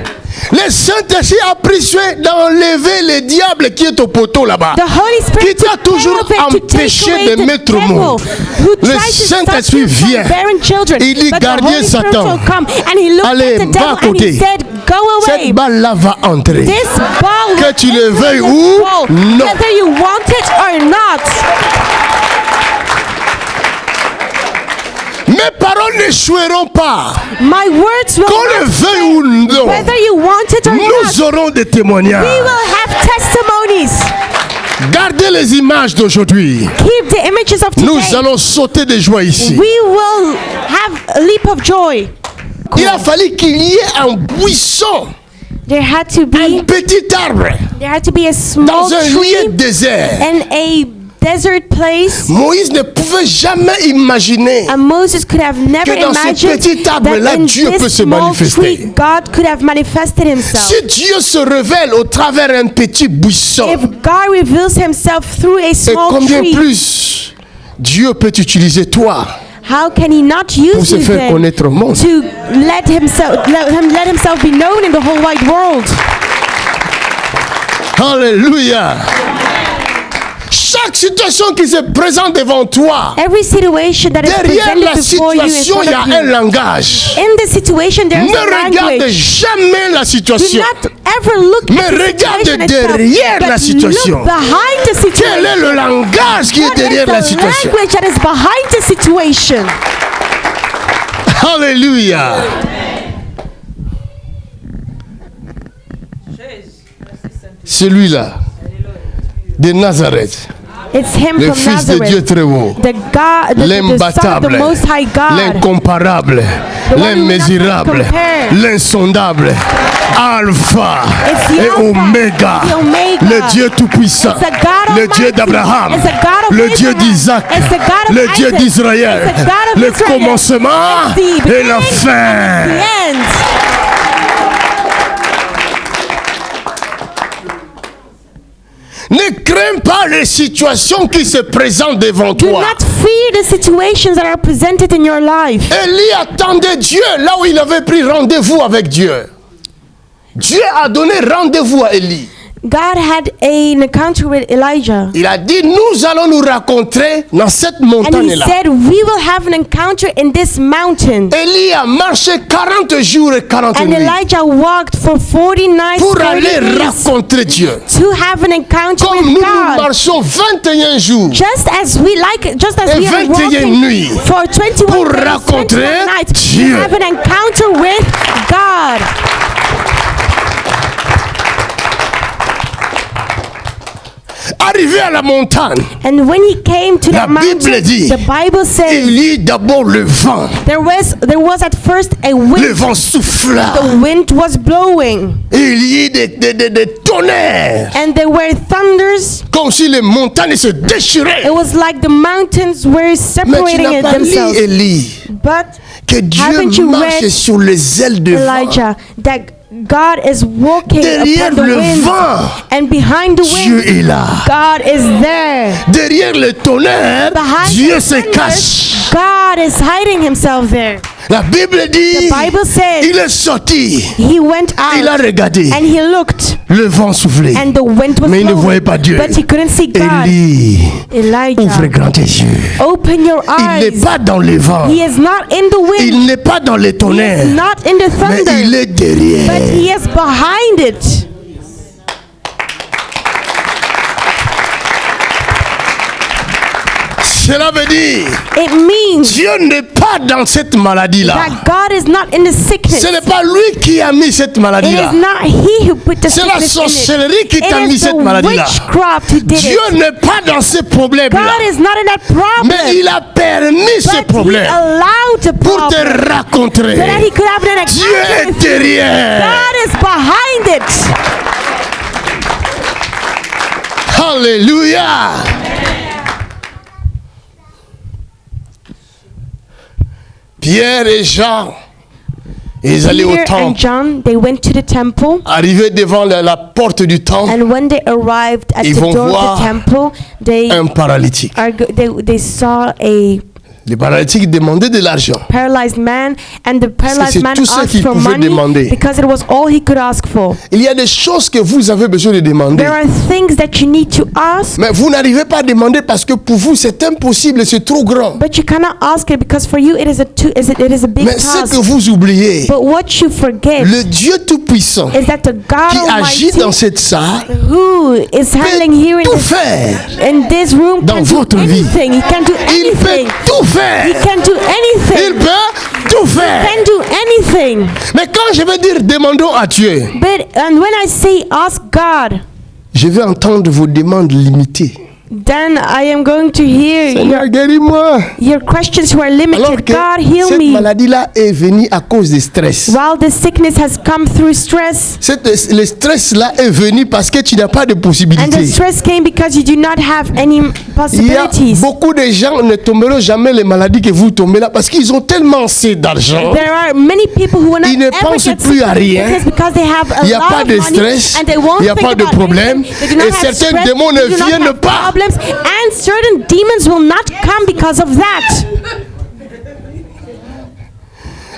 Le Saint-Esprit a pris soin d'enlever le diable qui est au poteau là-bas. The Holy Qui Spirit t'a took toujours care of it to take empêché away de the mettre au devil monde. who Le tries to stop Saint-Esprit you from vient. bearing children. Il dit, But the gardien Holy Spirit Satan. will come and he looked Allez, at the va devil à and côté. he said, go away. Cette balle-là va entrer. This ball Que will tu le enter veuilles this ou ball, non. whether you want it or not. Mes paroles n'échoueront pas. My words will Qu'on le not veuille fail. ou non, Whether you want it or nous not, aurons des témoignages. we will have testimonies. Gardez les images d'aujourd'hui. Keep the images of today. Nous allons sauter de joie ici. We will have a leap of joy. Il a fallu qu'il y ait un buisson, There had to un be petit arbre, a small dans un lieu tree désert. and a desert place. Moïse ne pouvait jamais imaginer And Moses could have never que dans ce imagined petit arbre-là, that in Dieu peut this se small manifester. tree, God could have manifested himself. Si Dieu se révèle au travers d'un petit buisson, If God reveals himself through a et small combien tree, plus Dieu peut utiliser toi how can he not pour use se you faire then connaître au monde? to let himself be known in the whole wide world? Alléluia. Chaque situation qui se présente devant toi, Every situation that is derrière la presented before you in situation, front il y a of un you. langage. In the situation, there is Ne a regarde language. jamais la Do situation. not ever look Mais at the regarde situation itself, derrière but la situation. look behind the situation. Quel est le langage qui est What is derrière la the situation? language that is behind the situation? Alléluia. Celui-là, de Nazareth, It's him le from Fils de Dieu Nazareth, très haut, the God, the Son of l'imbattable, the Most High God, l'incomparable, one who l'immesurable, cannot compare. l'insondable, Alpha It's the et Alpha, Oméga, the Omega. le Dieu tout-puissant, It's the God le Dieu Almighty. d'Abraham, It's the God of le Dieu Abraham. d'Isaac, It's the God of le Dieu Isaac. d'Israël, It's the God of le Israel. commencement It's the et beginning la and fin. the end. Ne crains pas les situations qui se présentent devant Do toi. not fear the situations that are presented in your life. Élie attendait Dieu là où il avait pris rendez-vous avec Dieu. Dieu a donné rendez-vous à Élie. God had an encounter with Elijah. Il a dit, nous allons nous rencontrer dans cette And he montagne-là. said, we will have an encounter in this mountain. Élie a marché 40 jours et 40 And nuits Elijah walked for 40 nights, pour 40 aller days rencontrer Dieu. to have an encounter Comme with nous, nous God. marchons 21 jours Just as we Et are 21 walking nuits for 21 pour days, rencontrer 21 nights, Dieu. to have an encounter with God. Arrivé à la montagne, And when he came to La the mountain, Bible dit, the Bible says il y eut d'abord le vent. there was at first a Le wind. vent souffla. The wind was blowing, Et il y eut des tonnerres. and there were thunders. Comme si les montagnes se déchiraient. It was like the mountains were Mais tu separating n'as pas lu, themselves. Élie, But que Dieu Haven't you marche read, sur les ailes de vent. Elijah, that God is walking Derrière upon the le wind, vent, and behind the Dieu wind, est là. God is there. Derrière le tonnerre, Behind Dieu the se thunders, cache. God is hiding himself there. La Bible dit, The Bible says il est sorti, he went il a out regardé, and he looked, le vent soufflait. and the wind was Mais il ne blowing, voyait pas Dieu. but he couldn't see God. Élie, ouvre Elijah, grand tes yeux. open your Il n'est eyes. pas dans le vent. He is not in the wind. Il n'est pas dans les He is tonnerres. not in the Mais il thunder. est derrière. But he is behind it. Cela veut dire, It means Dieu n'est pas dans cette maladie-là. that God is not in the sickness. Ce n'est pas lui qui a mis cette It maladie-là. is not he who put the C'est la sickness in sorcellerie qui it. t'a It mis is cette the maladie-là. witchcraft who did Dieu it. n'est pas dans ces problèmes-là. God is not in that problem. Mais il a permis ce But he problème allowed the pour te problem rencontrer. so that he could have an Dieu encounter est with you. derrière. God is behind it. Alléluia. Pierre et Jean, ils allaient au Peter and temple. John, they went to the temple, Arrivés devant la porte du temple, and when they arrived at Ils the vont door of voir the temple, they un paralytique. they saw a Le paralytique demandait de l'argent. paralyzed man, and the c'est paralyzed man tout ce asked qu'il for pouvait money demander. because it was all he could ask for. Il y a des choses que vous avez besoin de demander. There are things that you need to ask, Mais vous n'arrivez pas à demander parce que pour vous c'est impossible, c'est trop grand. but you cannot ask it because for you it is a big Mais ce task. que vous oubliez, But what you forget le Dieu Tout-Puissant is that the God qui agit Almighty, dans cette salle who is handling here peut tout faire. in this room, dans can do votre vie. anything. He can do Il peut anything. tout faire. He can do Il anything. peut tout faire. Can do anything. Mais quand je veux dire demandons à Dieu, But and when I say ask God, je vais entendre vos demandes limitées. then I am going to hear Seigneur, guéris-moi. your questions who are Alors limited. que God, heal cette me. maladie-là est venue à cause du stress. While this sickness has come through stress, Le stress-là est venu parce que tu n'as pas de and the possibilités. stress came because you do not have any Il y a possibilities. beaucoup de gens ne tomberont jamais les maladies que vous tombez là parce qu'ils ont tellement assez d'argent. There are many people who will not Ils ne ever pensent get plus sick à of rien. sickness because they have a Il n'y a lot pas of de money stress. and they won't Il n'y a think pas de about problème. anything. They do not Et have certains stress. démons ne They do not viennent have pas. problems, and certain demons will not come because of that.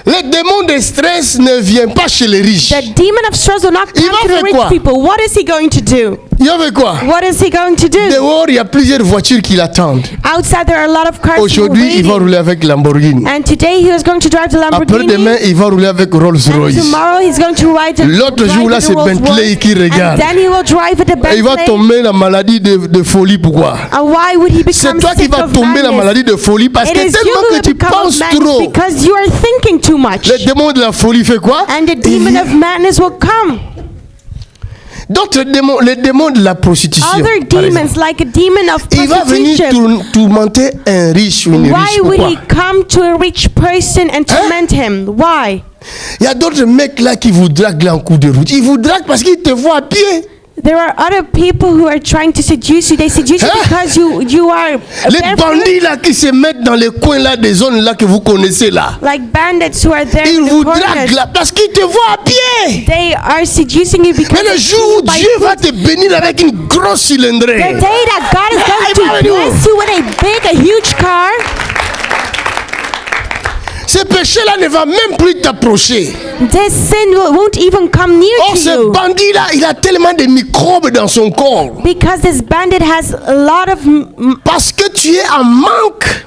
Les démons de stress ne viennent pas chez les riches. The demon of stress will not Il come va to the faire rich quoi? people. What is he going to do? Il y avait quoi? What is he going to do? Dehors, il y a plusieurs voitures qui l'attendent. Outside there are a lot of cars Aujourd'hui, il va waiting. rouler avec Lamborghini. And today he was going to drive the Lamborghini. Après-demain, il va rouler avec And Rolls-Royce. tomorrow he's going to ride the L'autre jour, là, c'est Bentley qui regarde. And then he will drive at the Et il va Bentley. tomber la maladie de folie. Pourquoi? And why would he C'est become toi qui sick vas of tomber la madness? maladie de folie parce It que is you tellement who que will tu become penses of madness trop. because you are thinking too much. Le démon de la folie fait quoi? And the Il demon vient. of madness will come. D'autres démons, les démons de la prostitution. Other par exemple. demons, like a demon of Il va venir prostitution. tourmenter un riche ou une Why riche. would Pourquoi? he come to a rich person and torment him? Why? Il y a d'autres mecs là qui vous draguent là en coup de route. Ils vous draguent parce qu'ils te voient à pied. There are other people who are trying to seduce you. They seduce you Hein? because you are Les barefoot, bandits là qui se mettent dans les coins là des zones là que vous connaissez là. like bandits who are there Ils in the vous corners. draguent là parce qu'ils te voient à pied. They are seducing you because Mais le they jour see où you by Dieu foot. va te bénir avec une grosse The cylindrée. day that God is il going va to venir. bless you with a huge car, Ce péché-là ne va même plus t'approcher. this sin won't even come near Or, to ce you. bandit-là, il a tellement de microbes dans son corps. Because this bandit has a lot of Parce que tu es en manque.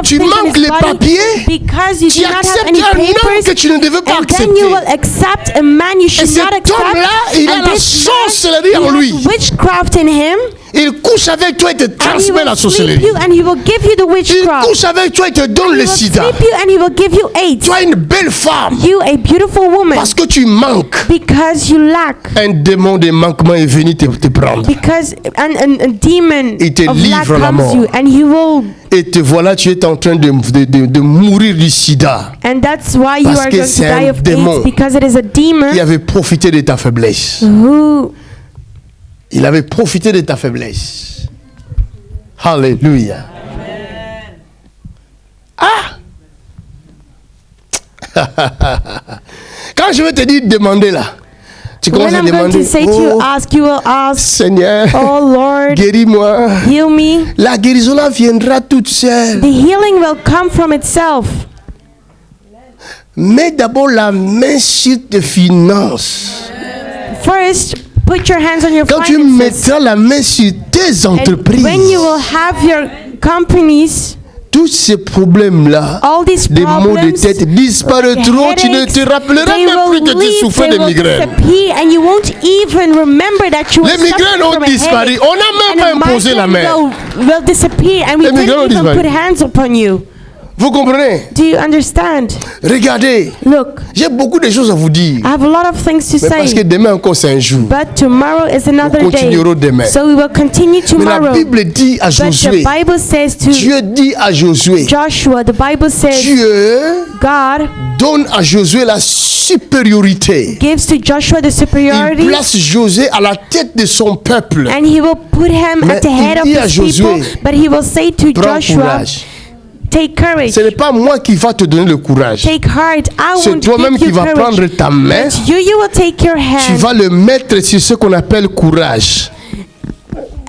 Tu things in manques his les body papiers. because you Tu do not have acceptes any un homme papers, que tu ne devais pas and then accepter. you will accept a man you Et should cet not accept. homme-là, il a And la this sorcellerie man, en he lui. has witchcraft in him, Il couche avec toi et te and he transmet la will sleep sorcellerie. you and he will give you the Il witchcraft. couche avec toi et te donne He le will sida. sleep you and he will give you AIDS. Toi, une belle femme. You a beautiful woman Parce que tu manques. because you lack. Un démon de manquement est venu te prendre. Because a demon Il te of lack livre à la comes mort. you and he will, Et te voilà, tu es en train de mourir du sida. and that's why you Parce are que going to c'est die un of démon AIDS, because it is a Qui demon avait profité de ta faiblesse. who Il avait profité de ta faiblesse. Alléluia. Ah! Quand je vais te dire demander là, tu commences when à I'm going demander. to say to you, ask, you will ask, Seigneur, oh Lord, guéris-moi. heal me. La guérison là viendra toute seule. The healing will come from itself. Mets d'abord la main sur tes finances. First, put your hands on your Quand tu finances. mettras la main sur tes And entreprises, when you will have your companies, tous ces problèmes-là, all these des maux de problems, tête disparaîtront. Tu ne te rappelleras they même plus will que tu leave, souffrais they de will migraine. disappear, and you won't even remember that you were Les migraines suffering ont from a disparu. headache. On n'a même And pas a imposé la main. migraine will disappear, and we Les migraines ont didn't even disparu. put hands upon you. Vous comprenez? Do you understand? Regardez, Look, j'ai beaucoup de choses à vous dire. I have a lot of things to Mais parce que say, demain encore c'est un jour. but tomorrow is another Nous day. continuerons demain. So we will continue Mais la tomorrow. Bible dit à But Josué, the Bible says to Dieu dit à Josué, Joshua, the Bible says Dieu God donne à Josué la supériorité. gives to Joshua the Il superiority, place Josué à la tête de son peuple. and he will put him Mais at the head il of dit à his people. Josué, But he will say to Prends Joshua, courage. take courage, Ce n'est pas moi qui va te donner le courage. take heart. I C'est won't toi-même give qui you vas courage. prendre ta main. But you will take your Tu hand, vas le mettre sur ce qu'on appelle courage.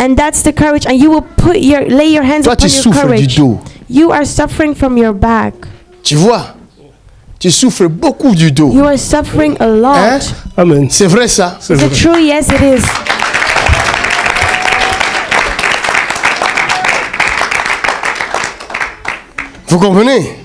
and that's the courage. And you will lay your hands Toi, upon tu your souffres du courage. dos. You are suffering from your back. Tu vois? Tu souffres beaucoup du dos. You are suffering a lot. Hein? Amen. C'est vrai ça? Is it true? Yes, it is. Vous comprenez?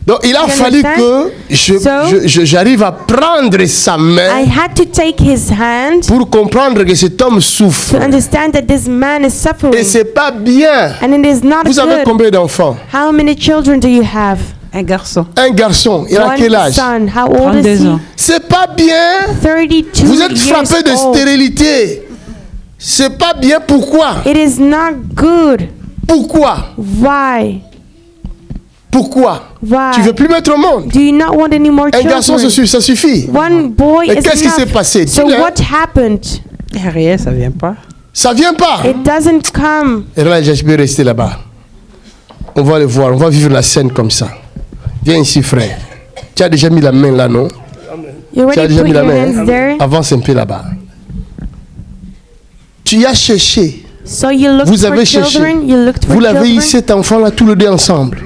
Donc il a You fallu understand? que j'arrive à prendre sa I main had to take his hand pour comprendre que cet homme to souffre. understand that this man is suffering, Et c'est pas bien. and it is not Vous avez good. combien d'enfants? How many children do you have? Un garçon. Un garçon. Il a One quel âge? son. How old is 32 he? ans. C'est pas bien. 32 Vous êtes years frappé de old. stérilité. C'est pas bien. Pourquoi? It is not good. Pourquoi? Why? Pourquoi? Why? Tu veux plus mettre au monde? Do you not want any more Un garçon, children? ça suffit. One boy Mais is qu'est-ce qui s'est enough. passé? So Dis-le. what happened? Rien, ça vient pas. Ça vient pas. It doesn't come. Et là, je peux rester là-bas. On va le voir. On va vivre la scène comme ça. Viens ici, frère. Tu as déjà mis la main là, non? You Tu as already déjà put mis la your main. hands there. Avance un peu là-bas. Tu as cherché. So you looked Vous for avez cherché. children. You looked for Vous l'avez eu, children. cet enfant-là, tous les deux ensemble.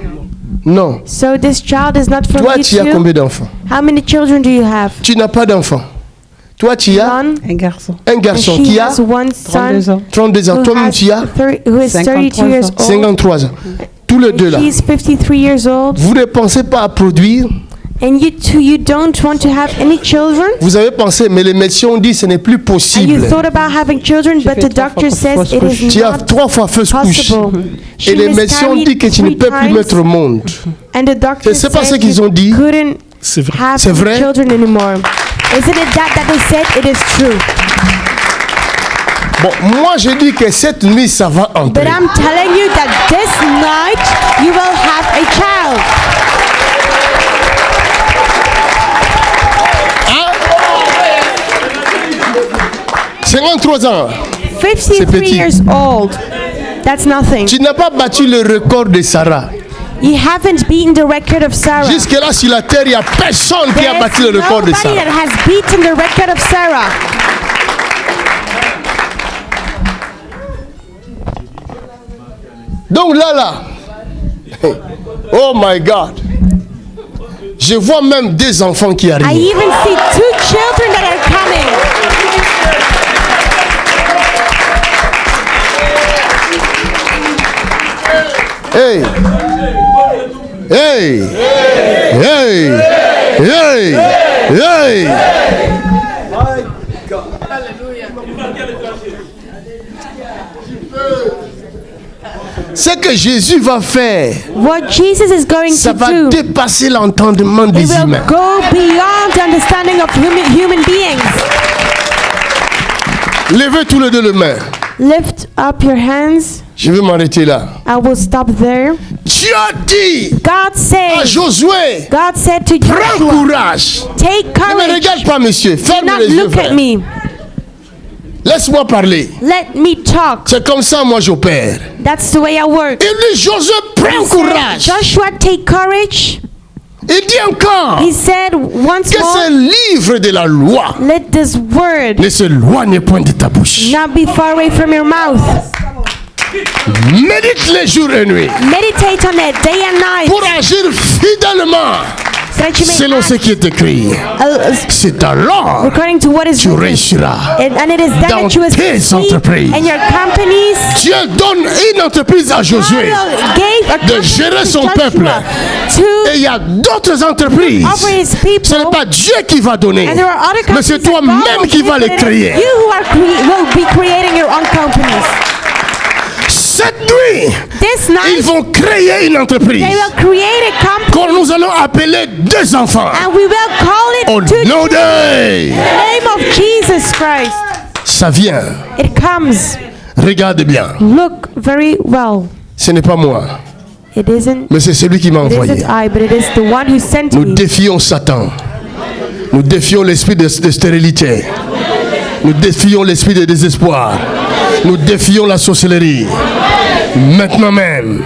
Non. So this child is not from Toi, you tu as two. combien d'enfants? How many children do you have? Tu n'as pas d'enfant. Toi, tu as One. Un garçon. un And garçon she qui a has one 32 son ans. 32 ans. who Toi-même, tu as who is 32 years 53 old. 53 ans. Tous les deux là. She's 53 years old. Vous ne pensez pas à produire. And you two, you don't want to have any children? Vous avez pensé, mais les médecins ont dit que ce n'est plus And you possible. thought about having children, but fait the 3 fois doctor says fausse it couche. is Tu as not 3 fois fausse couche. possible. She Et les médecins ont dit que tu ne miscarried peux 3 plus mettre times, au monde. and the doctor C'est pas said ce qu'ils you ont dit. couldn't C'est vrai. have C'est vrai. children anymore. Isn't it that they said? It is true. Bon, moi je dis que cette nuit ça va But entrer. I'm telling you that this night you will have a child. 53 ans. 53 petit. years old. That's nothing. Tu n'as pas battu le record de Sarah. You haven't beaten the record of Sarah. Jusque-là sur la terre, il n'y a personne qui a battu le There's record de nobody Sarah. that has beaten the record of Sarah. Donc là, oh my God. Je vois même des enfants qui I arrivent. even see 2 children that are coming. Hey! Hey! Hey! Hey! Hey! Ce que Jésus va faire, What Jesus is going ça to va do, dépasser l'entendement it des will humains. go beyond the understanding of human beings. Levez tous les deux les mains. Lift up your hands. Je vais m'arrêter là. I will stop there. Dieu a dit God à said, Josué, God said to prends Joshua, courage. take Ne me regarde courage. pas, monsieur. Do Ferme not les yeux, look at frère. me. Laisse-moi parler. Let me talk. C'est comme ça, moi, j'opère. That's the way I work. Et lui, Josué, prends courage. Joshua, take courage. Il dit encore He said once que more, ce livre de la loi let this word ne s'éloigne point de ta bouche. not be far away from your mouth. Médite les jours et nuits Meditate on it day and night pour agir fidèlement so that you may selon ce act qui est écrit. C'est alors according to what is tu written. réussiras. And it is then dans that you will tes succeed entreprises. and your companies. Dieu donne une entreprise à Josué God gave a de company gérer to son Joshua peuple. Et il y a d'autres entreprises. over his people. Ce n'est pas Dieu qui va donner, And there are other mais companies c'est that God toi-même will qui give, vas but les it is créer. You who are will be creating your own companies. Cette nuit, This ils night, vont créer une entreprise they will create a company, que nous allons appeler deux enfants. and we will call it Au to nom de... the name of Jesus Christ. Ça vient. It comes. Regarde bien. Look very well. Ce n'est pas moi, It isn't. mais c'est celui qui m'a It envoyé. isn't I, but it is the one who sent Nous me. défions Satan. Nous défions l'esprit de stérilité. Nous défions l'esprit de désespoir. Nous défions la sorcellerie. Maintenant même,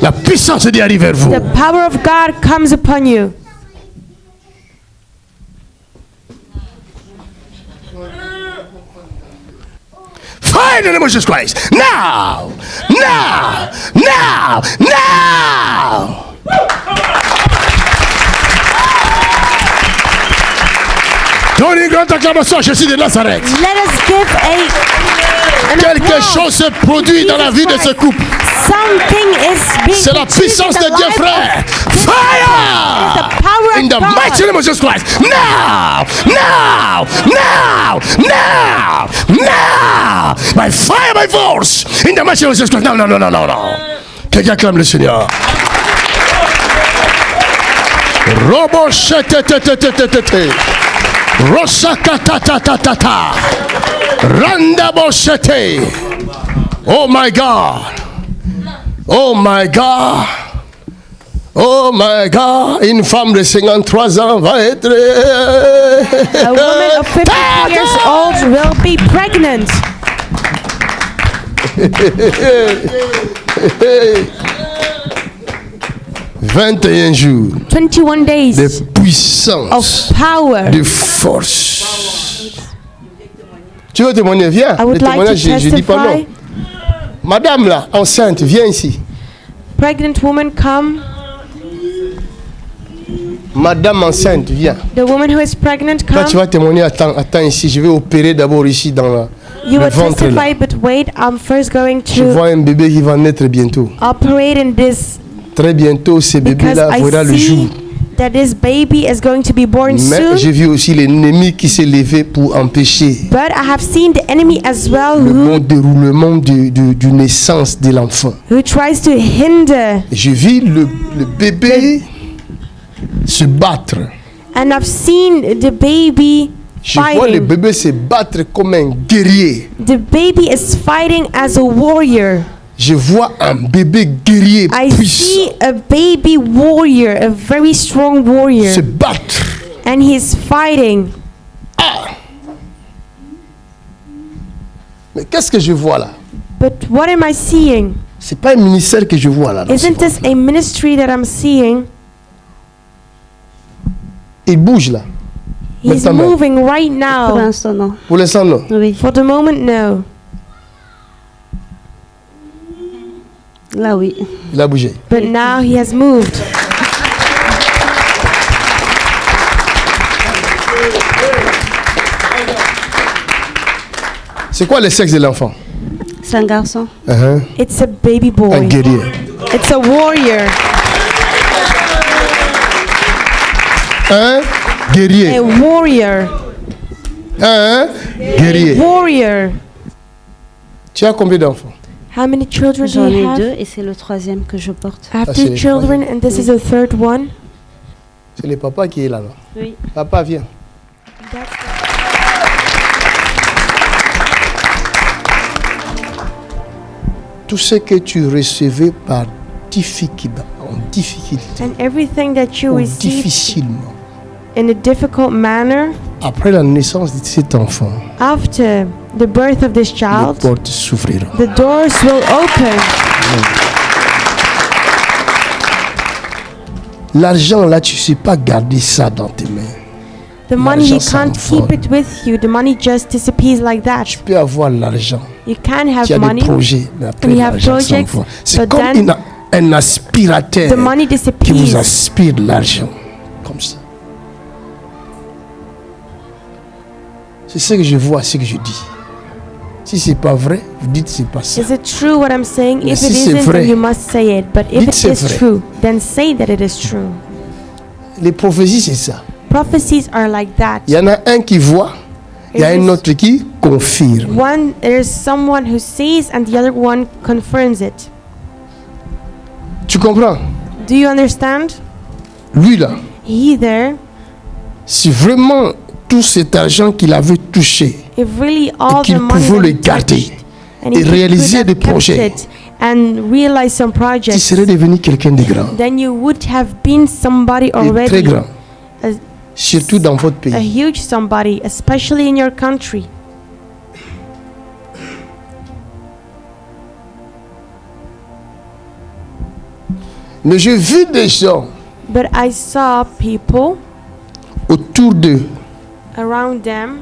la puissance de Dieu arrive vers vous. The power of God comes upon you. Fire in the name of Jesus Christ. Now! Now! Now! Now! Donnez une grande acclamation à Jésus de Nazareth. Let us give an Quelque applause. chose se produit dans la vie de ce couple. Something is being C'est la achieved puissance in the de Dieu, life frère. of this Fire! couple. It is the power of In the God. mighty name of Jesus Christ. Now! Now! Now! Now! Now! By fire, by force. In the mighty name of Jesus Christ. Non, non, non, non, non, non. Quelqu'un acclame le Seigneur. Robo Rosakatatatata. Randaboshete. Oh my God. Oh my God. Oh my God. Une femme de 53 ans va être. A woman of 50 years old will be pregnant. 21 jours 21 days de puissance, of power. de force. Tu veux témoigner? Viens. I would Le like to témoignage, je dis pas non. testify. Madame là, enceinte, viens ici. Pregnant woman, come. Madame enceinte, viens. The woman who is pregnant, Là, tu come. vas témoigner. Attends ici. Je vais opérer d'abord ici dans You le will ventre là. testify, but wait, I'm first going Je to vois un bébé qui va naître bientôt. operate in this Très bientôt, ce because bébé-là I verra le jour. see that this baby is going to be born Mais soon. j'ai vu aussi l'ennemi qui s'est levé pour empêcher But I have seen the enemy as well le bon who déroulement du naissance de l'enfant. tries to hinder. J'ai vu le bébé se battre. And I've seen the baby Je vois le fighting. bébé se battre comme un guerrier. The baby is fighting as a warrior. Je vois un bébé guerrier I puissant see a baby warrior, a very strong warrior, se battre. and he's fighting. Mais qu'est-ce que je vois là? But what am I seeing? C'est pas un ministère que je vois là. dans ce Isn't this ventre. a ministry that I'm seeing? Il bouge là. He's Maintenant, moving right Pour now. l'instant, non. pour l'instant non. Oui. For the moment, no. Là, oui. Il a bougé. But now he has moved. C'est quoi le sexe de l'enfant? C'est un garçon. It's a baby Un boy. guerrier. It's a warrior. Un guerrier. A warrior. Un guerrier. Warrior. Tu as combien d'enfants? How many children do J'en you ai have? 2 et c'est le 3e que je porte. I have Ah, 2 c'est children, and this is the third one. C'est le papa qui est là. Oui. Papa, viens. Tout ce que tu recevais par difficulté, en difficulté, And everything that you ou received difficilement, in a difficult manner, après la naissance de cet enfant, after the birth of this les child, portes s'ouvriront. the doors will open. L'argent là, tu ne sais pas garder ça dans tes mains. The money, you L'argent can't s'envole. keep it with you. The money just disappears like that. Tu peux avoir l'argent, You can have tu as money, des projets, mais après and you have l'argent projects, s'envole. C'est but comme then un aspirateur the money qui vous disappears. aspire de l'argent. Comme ça. C'est ce que je vois, ce que je dis. Si c'est pas vrai, vous dites c'est pas ça. Is it true what I'm saying? Mais If si it c'est isn't, vrai, then you must say it. But if dites it c'est is vrai. true, then say that it is true. Les prophéties, c'est ça. Prophecies are like that. Il y en a un qui voit, il y a un autre qui confirme. One, there's someone who sees, and the other one confirms it. Tu comprends? Do you understand? Lui là, He there, si vraiment tout cet argent qu'il avait touché, if really all qu'il the money pouvait that le he garder touched, and et he could réaliser have des kept projets, it and realize some tu projects, serais devenu quelqu'un de grand, then you would have been somebody et très already, grand, a, surtout dans votre a pays. huge somebody, especially in your country. Mais j'ai vu des gens But I saw people autour d'eux around them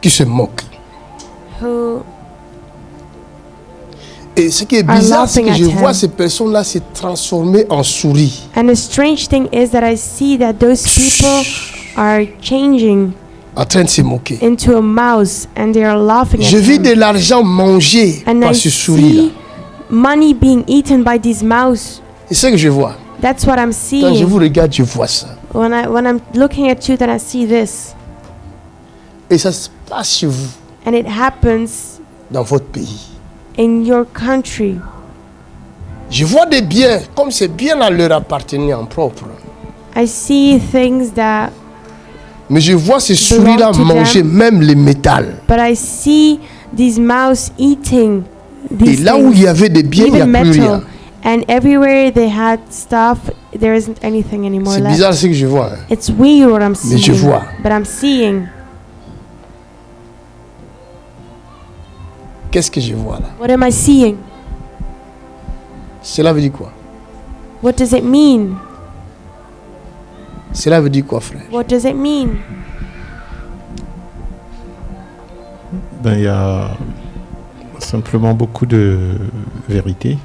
qui se moquent. who Et ce qui est are bizarre, c'est que laughing je at vois him. ces personnes-là se transformer en souris. And the strange thing is that I see that those people are changing En train de se moquer. into a mouse and they are laughing at Je vis him. de l'argent mangé And par I ce souris-là. see money being eaten by these mouse. C'est ce que je vois. That's what I'm Quand je seeing. vous regarde, je vois ça. When I'm looking at you, then I see this. Et ça se passe chez vous, And it happens dans votre pays. in your country. Je vois des biens, comme ces biens-là leur appartenaient en propre. I see things that Mais je vois ces souris-là belong to manger them. même les métals. But I see these mouse eating Et these là où il y things, avait des biens, il n'y a even plus rien. metal. And everywhere they had stuff, there isn't anything anymore C'est left. bizarre ce que je vois. Hein. It's weird what I'm Mais je seeing. vois. But I'm seeing. Qu'est-ce que je vois là? What am I seeing? Cela veut dire quoi? What does it mean? Cela veut dire quoi, frère? What does it mean? Ben, il y a simplement beaucoup de vérité.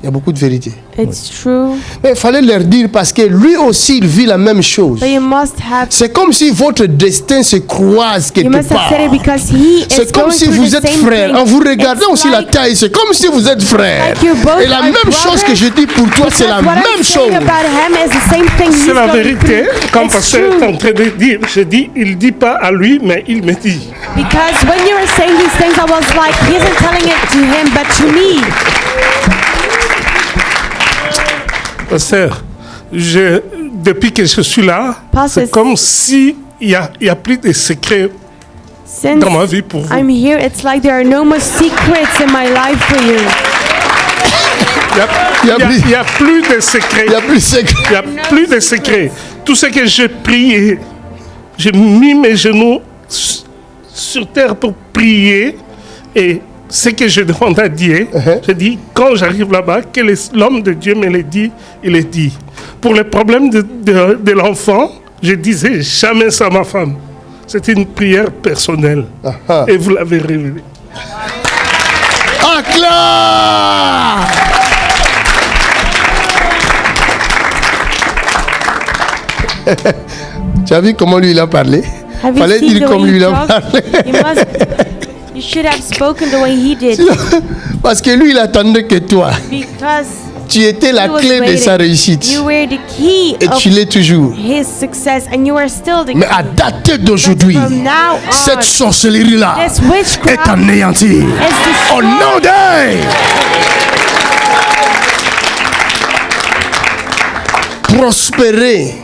Il y a beaucoup de vérité. It's true. Mais il fallait leur dire parce que lui aussi, il vit la même chose. But you must have. C'est comme si votre destin se croise You quelque must have part. said it because he is C'est comme going si through vous the êtes same frères. thing. En vous regardant It's aussi la like- taille, c'est comme si vous êtes frères. Like you both Et la are même brothers. chose que je dis pour toi, c'est la What même I'm saying chose. about him is the same thing C'est he's la going vérité. through. Quand It's pasteur true. est en train de dire, je dis, il ne dit pas à lui, mais il me dit. Because when you were saying these things, I was like, he isn't telling it to him, but to me. Pasteur, depuis que je suis là, Pastor, c'est comme si il y a plus de secrets Since dans ma vie pour vous. I'm here, it's like there are no more secrets in my life for you. Il y a plus de secrets. Il n'y a plus de secret. Il n'y a plus de secrets. Tout ce que j'ai prié, j'ai mis mes genoux sur terre pour prier. Et ce que je demande à Dieu, je dis, quand j'arrive là-bas, que l'homme de Dieu me le dit, il le dit. Pour le problème de l'enfant, je disais jamais ça à ma femme. C'était une prière personnelle. Et vous l'avez révélé. Acclame! Tu as vu comment lui il a parlé? Have you Fallait seen dire the comme way lui he il a talked? parlé. You should have spoken the way he did. Parce que lui il attendait que toi, Because tu étais la he was clé de waiting. sa réussite. You were the key Et of tu l'es toujours. his success, and you are still the Mais key. à dater d'aujourd'hui, From now on, cette sorcellerie-là this est witchcraft anéantie. is Au destroyed. nom de prospérer,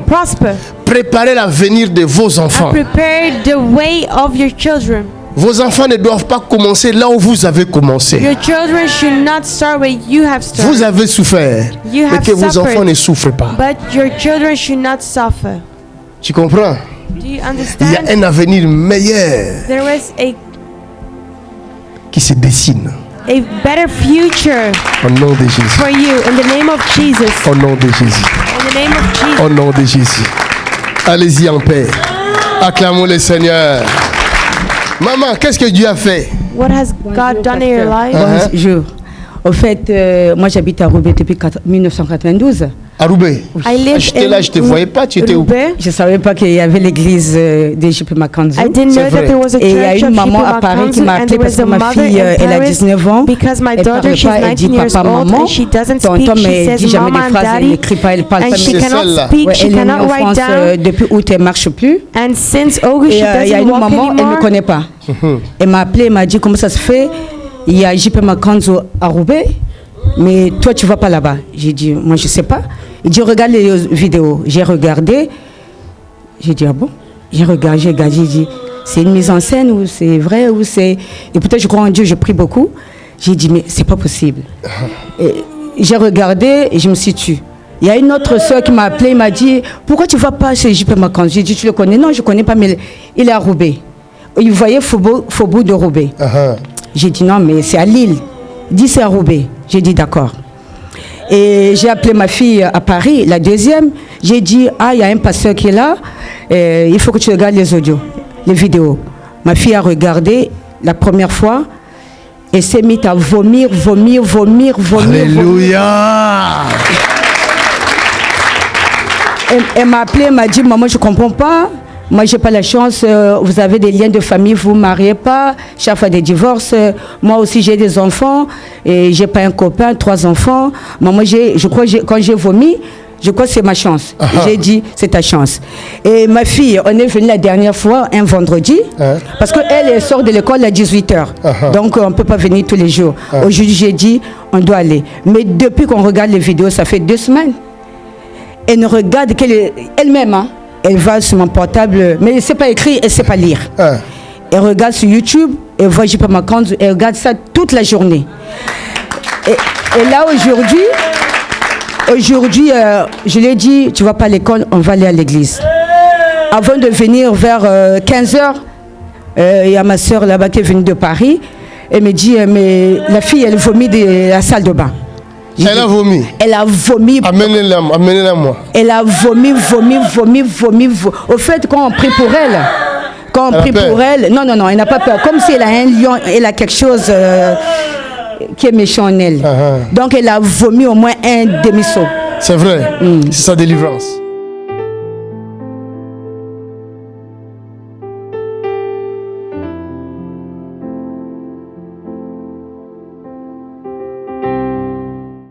Prosper préparer l'avenir de vos and enfants. prepare the way of your children. Vos enfants ne doivent pas commencer là où vous avez commencé. Your children should not start where you have started. Vous avez souffert, You mais have que vos suffered. enfants ne souffrent pas. But your children should not suffer. Tu comprends? Do you Il y a understand? un avenir meilleur There is qui se dessine. a better future Au nom de Jésus. for you in the name of Jesus. Au nom de Jésus. In the name of Jesus. Au nom de Jésus. Allez-y en paix. Acclamons le Seigneur. Maman, qu'est-ce que Dieu a fait? What has God done in your life? Bonjour. Au fait, moi j'habite à Roubaix depuis 1992. À Roubaix. I live J'étais là, je ne te voyais pas, tu étais où? Roubaix. Je ne savais pas qu'il y avait l'église d'Égypte Makanzou. I didn't C'est know that vrai. there was a Et il y a church une of maman à Hippoma Paris qui Council, m'a and appelé there parce was que a ma mother fille, in elle a Paris 19 ans. because my Elle daughter, parle she's pas, elle 19 dit years papa, old maman. and she doesn't Tonton, speak. She mais elle says dit jamais mama des and phrases, elle daddy, n'écrit pas, elle parle and pas. she C'est cannot celle-là. speak, Ouais, she elle est née cannot en write France down. depuis août, elle ne marche plus. And since August, Et she il y a doesn't une walk maman, elle ne me anymore. connaît pas. Elle m'a appelé, elle m'a dit comment ça se fait. Il y a JP Makanzou à Roubaix, mais toi tu ne vas pas là-bas. J'ai dit, moi je ne sais pas. Il dit, regarde les vidéos. J'ai regardé. J'ai dit, ah bon? J'ai regardé, j'ai dit, c'est une mise en scène ou c'est vrai ou c'est... Et peut-être je crois en Dieu, je prie beaucoup. J'ai dit, mais c'est pas possible. Et j'ai regardé et je me suis tue. Il y a une autre soeur qui m'a appelé, il m'a dit, pourquoi tu ne vas pas chez JP Makanzou? J'ai dit, tu le connais? Non, je ne connais pas, mais il est à Roubaix. Il voyait Faubourg de Roubaix. J'ai dit, non, mais c'est à Lille. Il dit, c'est à Roubaix. J'ai dit, d'accord. Et j'ai appelé ma fille à Paris, la deuxième. J'ai dit, ah, il y a un pasteur qui est là. Il faut que tu regardes les audios, les vidéos. Ma fille a regardé la première fois et s'est mise à vomir. Alléluia. Elle m'a appelé, elle m'a dit, maman, je ne comprends pas. Moi, je n'ai pas la chance. Vous avez des liens de famille, vous ne vous mariez pas. Chaque fois des divorces. Moi aussi, j'ai des enfants. Et je n'ai pas un copain, 3 enfants. Moi, je crois que quand j'ai vomi, je crois que c'est ma chance. J'ai dit, c'est ta chance. Et ma fille, on est venu la dernière fois, un vendredi, parce qu'elle sort de l'école à 18h. Donc, on ne peut pas venir tous les jours. Aujourd'hui, j'ai dit, on doit aller. Mais depuis qu'on regarde les vidéos, ça fait 2 semaines. Elle ne regarde qu'elle-même. Elle va sur mon portable, mais elle ne sait pas écrire, elle ne sait pas lire. Ah. Elle regarde sur YouTube, elle voit J.P. Makanzo, elle regarde ça toute la journée. Et là, aujourd'hui, je lui ai dit, tu ne vas pas à l'école, on va aller à l'église. Avant de venir vers 15h, il y a ma soeur là-bas qui est venue de Paris. Elle me dit, mais la fille, elle vomit de la salle de bain. Elle a vomi. Elle a vomi. Amenez-la moi. Elle a vomi. Au fait, quand on prie pour elle, non, elle n'a pas peur. Comme si elle a un lion, elle a quelque chose qui est méchant en elle. Donc elle a vomi au moins un demi-seau. C'est vrai, c'est sa délivrance.